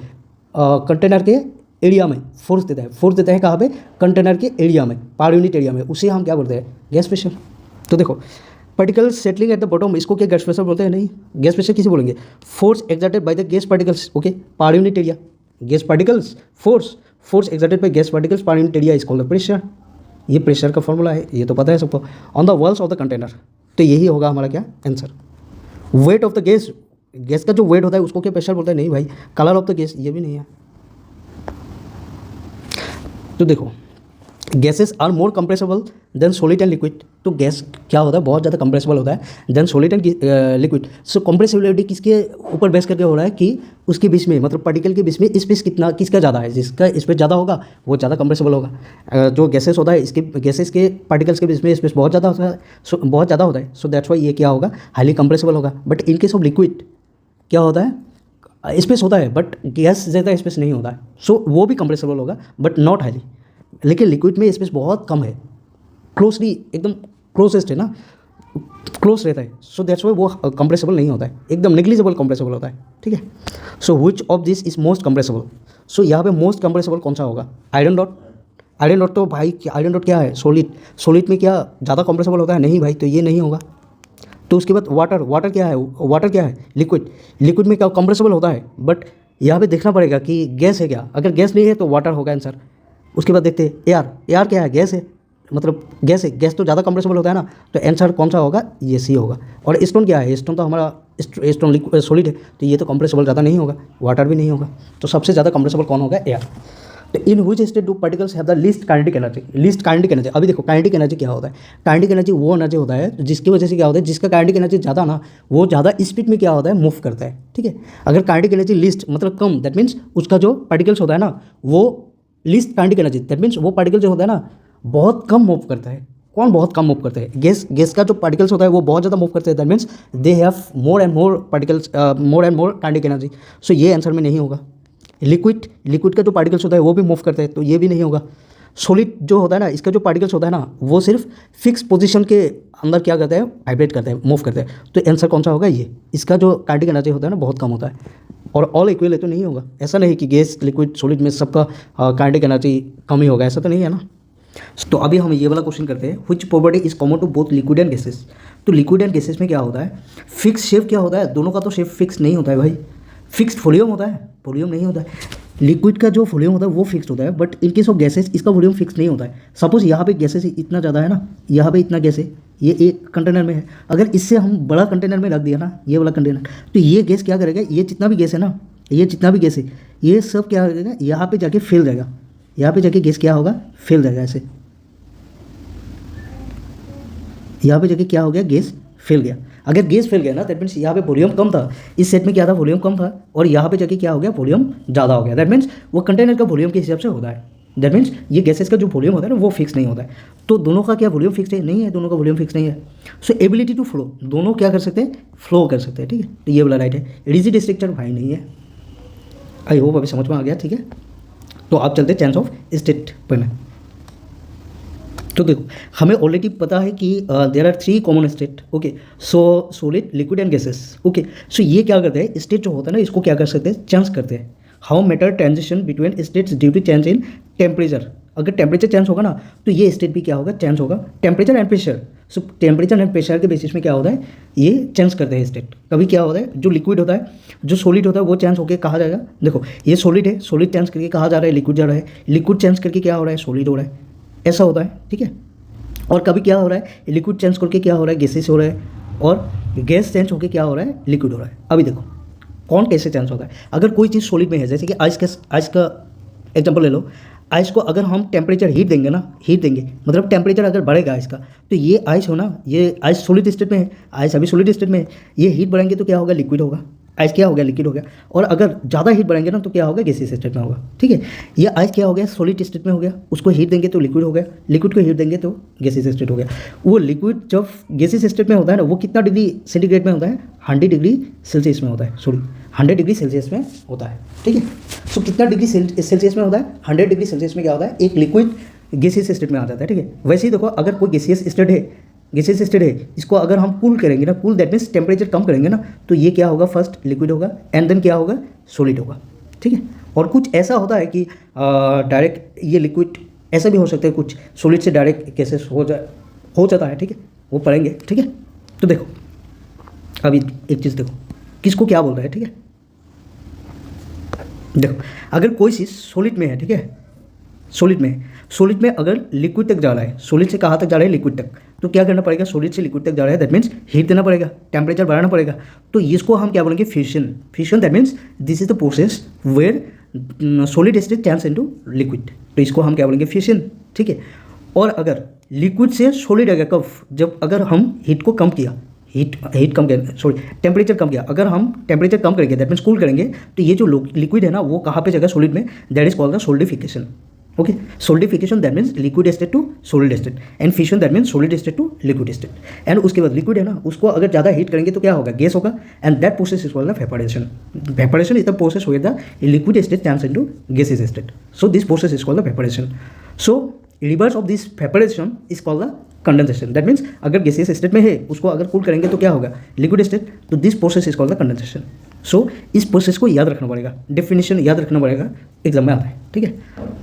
कंटेनर के एरिया में फोर्स देता है कहाँ पे? कंटेनर के एरिया में, पर यूनिट एरिया में, उसे हम क्या बोलते हैं? Gas pressure. तो देखो, particles settling at the bottom, इसको क्या गैस प्रेशर बोलते हैं? नहीं, गैस प्रेशर किसे बोलेंगे? Force exerted by the gas particles, okay, पर unit area. Gas particles force exerted by gas particles पर unit area is called the pressure. ये प्रेशर का फॉर्मूला है, ये तो पता है सबको। On the walls of the container, तो यही होगा हमारा क्या answer. Weight of the gas का जो वेट होता है उसको क्या प्रेशर बोलते हैं? नहीं भाई। कलर ऑफ द गैस, ये भी नहीं है। तो देखो, gases are more compressible than solid and liquid. तो गैस क्या होता है? बहुत ज़्यादा कंप्रेसिबल होता है than solid and liquid. So compressibility किसके ऊपर बेस करके हो रहा है? कि उसके बीच में, मतलब पार्टिकल के बीच में स्पेस किसका ज़्यादा है? जिसका स्पेस ज़्यादा होगा वो ज़्यादा कंप्रेसिबल होगा। जो गैसेस होता है, इसके गैसेस के पार्टिकल्स के बीच में स्पेस बहुत ज़्यादा होता है। सो दैट्स वाई ये क्या होगा? हाईली कंप्रेसिबल होगा। But in case of liquid क्या होता है? स्पेस होता है बट गैस ज़्यादा स्पेस नहीं होता है, सो वो भी कंप्रेसिबल होगा बट नॉट हाईली। लेकिन लिक्विड में स्पेस बहुत कम है, क्लोजली एकदम क्लोजेस्ट है ना, क्लोज रहता है। सो दैट्स वाई वो कंप्रेसिबल नहीं होता है, एकदम नेग्लिजिबल कंप्रेसिबल होता है, ठीक है। So which of this is most compressible? So यहाँ पे मोस्ट कंप्रेसिबल कौन सा होगा? आयरन डॉट तो भाई आयरन डॉट क्या है? सॉलिड में क्या ज़्यादा कंप्रेसिबल होता है? नहीं भाई, तो ये नहीं होगा। तो उसके बाद वाटर क्या है? लिक्विड में क्या कंप्रेसिबल होता है, बट यहाँ पे देखना पड़ेगा कि गैस है क्या। अगर गैस नहीं है तो वाटर होगा आंसर। उसके बाद देखते हैं एयर क्या है? गैस है, मतलब गैस है, गैस तो ज़्यादा कंप्रेसिबल होता है ना, तो आंसर कौन सा होगा? ये सी होगा। और स्टोन क्या है? स्टोन तो हमारा स्टोन सॉलिड है, तो ये तो कंप्रेसिबल ज़्यादा नहीं होगा, वाटर भी नहीं होगा। तो सबसे ज़्यादा कंप्रेसिबल कौन होगा? एयर। तो in which state do particles have the least kinetic energy, least kinetic energy. अभी देखो काइनेटिक एनर्जी क्या होता है, काइनेटिक एनर्जी वो एनर्जी होता है जिसकी वजह से क्या होता है, जिसका काइनेटिक एनर्जी ज़्यादा ना वो ज़्यादा स्पीड में क्या होता है, मूव करता है, ठीक है। अगर काइनेटिक एनर्जी लीस्ट मतलब कम, दैट मीन्स उसका जो पार्टिकल्स होता है ना वो least kinetic energy, that means वो पार्टिकल जो होता है ना बहुत कम मूव करता है। कौन बहुत कम मूव करते हैं, गैस का जो पार्टिकल्स होता है वो बहुत ज़्यादा मूव करते हैं, that means they have more and more particles, more and more kinetic energy. So ये आंसर में नहीं होगा। लिक्विड का जो पार्टिकल्स होता है वो भी मूव करते हैं, तो ये भी नहीं होगा। सॉलिड जो होता है ना इसका जो पार्टिकल्स होता है ना वो सिर्फ फिक्स पोजीशन के अंदर क्या करते हैं, वाइब्रेट करते हैं, मूव करते हैं। तो आंसर कौन सा होगा, ये। इसका जो काइनेटिक एनर्जी होता है ना बहुत कम होता है, और ऑल इक्वल है तो नहीं होगा। ऐसा नहीं कि गैस लिक्विड सॉलिड में सबका काइनेटिक एनर्जी कम ही होगा, ऐसा तो नहीं है ना। तो अभी हम ये वाला क्वेश्चन करते हैं, which property is common to both liquid and gases. तो लिक्विड एंड गैसेस में क्या होता है, फिक्स शेप क्या होता है, दोनों का तो शेप फिक्स नहीं होता है भाई, फिक्स्ड वॉल्यूम होता है, वॉल्यूम नहीं होता है। लिक्विड का जो वॉल्यूम होता है वो फिक्स्ड होता है, but in case of gases इसका वॉल्यूम फिक्स नहीं होता है। सपोज यहाँ पे गैसेस इतना ज़्यादा है ना, यहाँ पे इतना गैस है, ये एक कंटेनर में है, अगर इससे हम बड़ा कंटेनर में रख दिया ना, ये वाला कंटेनर, तो ये गैस क्या करेगा, ये जितना भी गैस है ना, ये जितना भी गैस है ये सब क्या करेगा, यहाँ पे जाके फैल जाएगा, यहाँ पे जाके गैस क्या होगा, फैल जाएगा ऐसे, यहाँ पे जाके क्या हो गया, गैस फैल गया। अगर गैस फैल गया ना दैट मीन्स यहाँ पे वॉल्यूम कम था, इस सेट में क्या था, वॉल्यूम कम था, और यहाँ पे जाके क्या हो गया, वॉल्यूम ज़्यादा हो गया। दैट मीन्स वो कंटेनर का वॉल्यूम के हिसाब से होता है। दैट मीन्स ये गैसेस का जो वॉल्यूम होता है ना वो फिक्स नहीं होता है। तो दोनों का क्या वॉल्यूम फिक्स है, नहीं है, दोनों का वॉल्यूम फिक्स नहीं है। सो एबिलिटी टू फ्लो, दोनों क्या कर सकते हैं, फ्लो कर सकते हैं, ठीक है। तो ये वाला राइट है। रिजिड स्ट्रक्चर भाई नहीं है। आई होप अभी समझ में आ गया, ठीक है। तो आप चलते चेंज ऑफ स्टेट पर। तो देखो हमें ऑलरेडी पता है कि there are 3 common state, okay. So solid, liquid and gases, okay. So ये क्या करते हैं, स्टेट जो होता है ना इसको क्या कर सकते हैं, चेंज करते हैं। How matter transition between states due to change in temperature. अगर टेम्परेचर चेंज होगा ना तो ये स्टेट भी क्या होगा, चेंज होगा। Temperature and pressure, so temperature and pressure के बेसिस में क्या होता है, ये चेंज करते हैं स्टेट। कभी क्या होता है, जो लिक्विड होता है, जो सॉलिड होता है वो चेंज होकर कहा जाएगा, देखो ये सॉलिड है, सॉलिड चेंज करके कहा जा रहा है लिक्विड जा रहा है, लिक्विड चेंज करके क्या हो रहा है, सॉलिड हो रहा है, ऐसा होता है, ठीक है। और कभी क्या हो रहा है, लिक्विड चेंज करके क्या हो रहा है, गैसेस हो रहा है, और गैस चेंज होकर क्या हो रहा है, लिक्विड हो रहा है। अभी देखो कौन कैसे चेंज होता है। अगर कोई चीज़ सॉलिड में है, जैसे कि आइस का एग्जांपल ले लो, आइस को अगर हम टेम्परेचर हीट देंगे ना, हीट देंगे मतलब टेम्परेचर अगर बढ़ेगा आइस का, तो ये आइस हो ना, ये आइस सॉलिड स्टेट में है, आइस अभी सॉलिड स्टेट में है, ये हीट बढ़ेंगे तो क्या होगा, लिक्विड होगा, आइस क्या हो गया, लिक्विड हो गया। और अगर ज़्यादा हीट बढ़ेंगे ना तो क्या होगा, गैसीय स्टेट में होगा, ठीक है। ये आइस क्या हो गया, सॉलिड स्टेट में हो गया, उसको हीट देंगे तो लिक्विड हो गया, लिक्विड को हीट देंगे तो गैसीय स्टेट हो गया। वो लिक्विड जब गैसीय स्टेट में होता है ना वो कितना डिग्री सेंटीग्रेड में होता है, 100 डिग्री सेल्सियस में होता है, सॉरी 100 डिग्री सेल्सियस में होता है, ठीक है। सो कितना डिग्री सेल्सियस में होता है, 100 डिग्री सेल्सियस में क्या होता है, एक लिक्विड गैसीय स्टेट में आ जाता है, ठीक है। वैसे ही देखो अगर कोई गैसीय स्टेट है, गैसीय स्टेट है, इसको अगर हम कूल करेंगे ना, कूल दैट मीन्स टेम्परेचर कम करेंगे ना, तो ये क्या होगा, फर्स्ट लिक्विड होगा एंड देन क्या होगा, सॉलिड होगा, ठीक है। और कुछ ऐसा होता है कि डायरेक्ट ये लिक्विड ऐसा भी हो सकता है, कुछ सॉलिड से डायरेक्ट गैसेस हो जाता है, ठीक है, वो पढ़ेंगे, ठीक है। तो देखो अभी एक चीज़ देखो किसको क्या बोल रहा है, ठीक है। देखो अगर कोई चीज़ सॉलिड में है, ठीक है, सॉलिड में अगर लिक्विड तक जा रहा है, सॉलिड से कहाँ तक जा रहा है, लिक्विड तक, तो क्या करना पड़ेगा, सॉलिड से लिक्विड तक जा रहा है दैट मीन्स हीट देना पड़ेगा, टेम्परेचर बढ़ाना पड़ेगा। तो इसको हम क्या बोलेंगे, fusion that means this is the process where solid state change into liquid, तो इसको हम क्या बोलेंगे, फ्यूजन, ठीक है। और अगर लिक्विड से सॉलिड आ गया कब, जब अगर हम हीट को कम किया, हीट कम किया, सॉरी टेम्परेचर कम किया, अगर हम टेम्परेचर कम करेंगे दैट मीन्स कूल करेंगे, तो ये जो लिक्विड है ना वो कहाँ पे जाएगा, सॉलिड में, that is called the solidification, okay. Solidification that means liquid state to solid state, and fission that means solid state to liquid state. And उसके बाद लिक्विड है ना उसको अगर ज़्यादा हीट करेंगे तो क्या होगा, गैस होगा, and that process is called the evaporation. Evaporation is the process where the liquid state change into gases state, so this process is called the evaporation. So reverse of this evaporation is called the condensation, that means अगर गैसियस स्टेट में है उसको अगर कूल करेंगे तो क्या होगा, लिक्विड स्टेट, तो this process is called the condensation. So इस प्रोसेस को याद रखना पड़ेगा, डेफिनेशन याद रखना पड़ेगा, एग्जाम में आता है, ठीक है।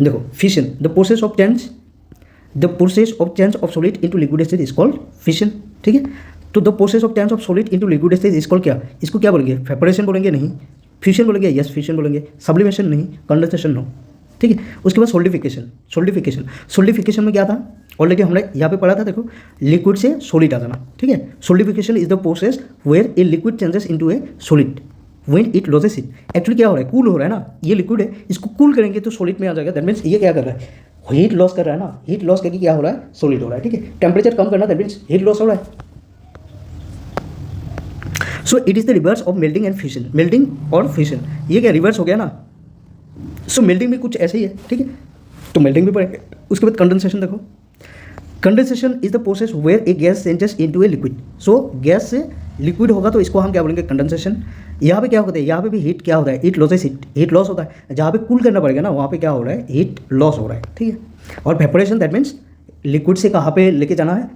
देखो fission, the process of change of solid into liquid state is called fission, ठीक है। तो the process of change of solid into liquid state is called क्या, इसको क्या बोलेंगे, वेपोरेशन बोलेंगे, नहीं फ्यूजन बोलेंगे, यस फ्यूजन बोलेंगे, सब्लिमेशन नहीं, कंडेंसेशन नो, ठीक है। उसके बाद सोल्डिफिकेशन में क्या था, ऑलरेडी हमने यहाँ पे पढ़ा था, देखो लिक्विड से सॉलिड आ जाना, ठीक है। Solidification is the process where a liquid changes into a solid, when it loses it, actually क्या हो रहा है, कूल हो रहा है ना, ये लिक्विड है, इसको कूल करेंगे तो सॉलिड में आ जाएगा। दैट मीन्स ये क्या कर रहा है, हीट लॉस कर रहा है ना, हीट लॉस करके क्या हो रहा है, सॉलिड हो रहा है। ठीक है, टेम्परेचर कम करना, दैट मीन्स हीट लॉस हो रहा है। So it is the reverse of melting and fusion, melting और फ्यूजन, ये क्या रिवर्स हो गया ना। सो मेल्टिंग भी कुछ ऐसे ही है। ठीक है, तो मेल्टिंग भी पढ़ेंगे। उसके बाद कंडेंसेशन देखो, condensation is the process where a gas changes into a liquid. So gas से लिक्विड होगा तो इसको हम क्या बोलेंगे, कंडेंसेशन। यहाँ पे क्या होता है, यहाँ पे भी हीट क्या होता है, हीट लॉसेस, हीट लॉस होता है। जहाँ पे कूल करना पड़ेगा ना, वहाँ पे क्या हो रहा है, हीट लॉस हो रहा है। ठीक है, और वेपोरेशन दैट मीन्स लिक्विड से कहाँ पे लेके जाना है,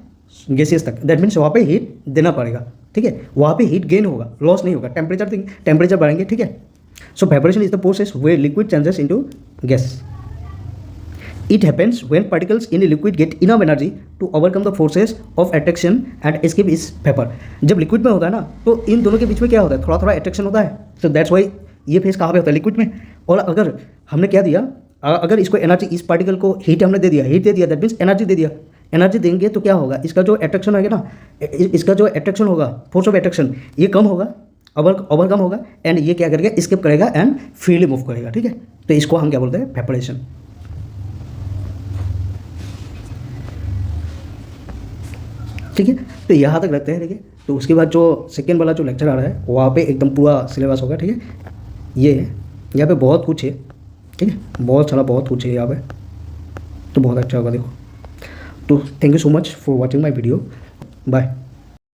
गैसेस तक, दैट मीन्स वहाँ पे हीट देना पड़ेगा। ठीक है, वहाँ पे हीट गेन होगा, लॉस नहीं होगा। टेम्परेचर बढ़ेंगे। ठीक है, so evaporation is the process where liquid changes into gas. It happens when particles in a liquid get enough energy to overcome the forces of attraction and escape its vapor। जब लिक्विड में होता है ना, तो इन दोनों के बीच में क्या होता है, थोड़ा थोड़ा अट्रैक्शन होता है। सो दैट्स वाई ये फेस कहाँ पे होता है, लिक्विड में। और अगर हमने क्या दिया, अगर इसको एनर्जी, इस पार्टिकल को हीट हमने दे दिया, दैट मीन्स एनर्जी दे दिया। एनर्जी देंगे तो क्या होगा, इसका जो अट्रैक्शन होगा ना, इसका जो अट्रैक्शन होगा, फोर्स ऑफ अट्रैक्शन, ये कम होगा, ओवरकम होगा, एंड ये क्या करेगा, एस्केप करेगा एंड फ्रीली मूव करेगा। ठीक है, तो इसको हम क्या बोलते हैं, वेपोरेशन। ठीक है, तो यहाँ तक रखते हैं। ठीक है, तो उसके बाद जो सेकेंड वाला जो लेक्चर आ रहा है वहाँ पे एकदम पूरा सिलेबस होगा। ठीक है, ये है, यहाँ पे बहुत कुछ है। ठीक है, बहुत सारा बहुत कुछ है यहाँ पे, तो बहुत अच्छा होगा। देखो, तो thank you so much for watching my video, bye.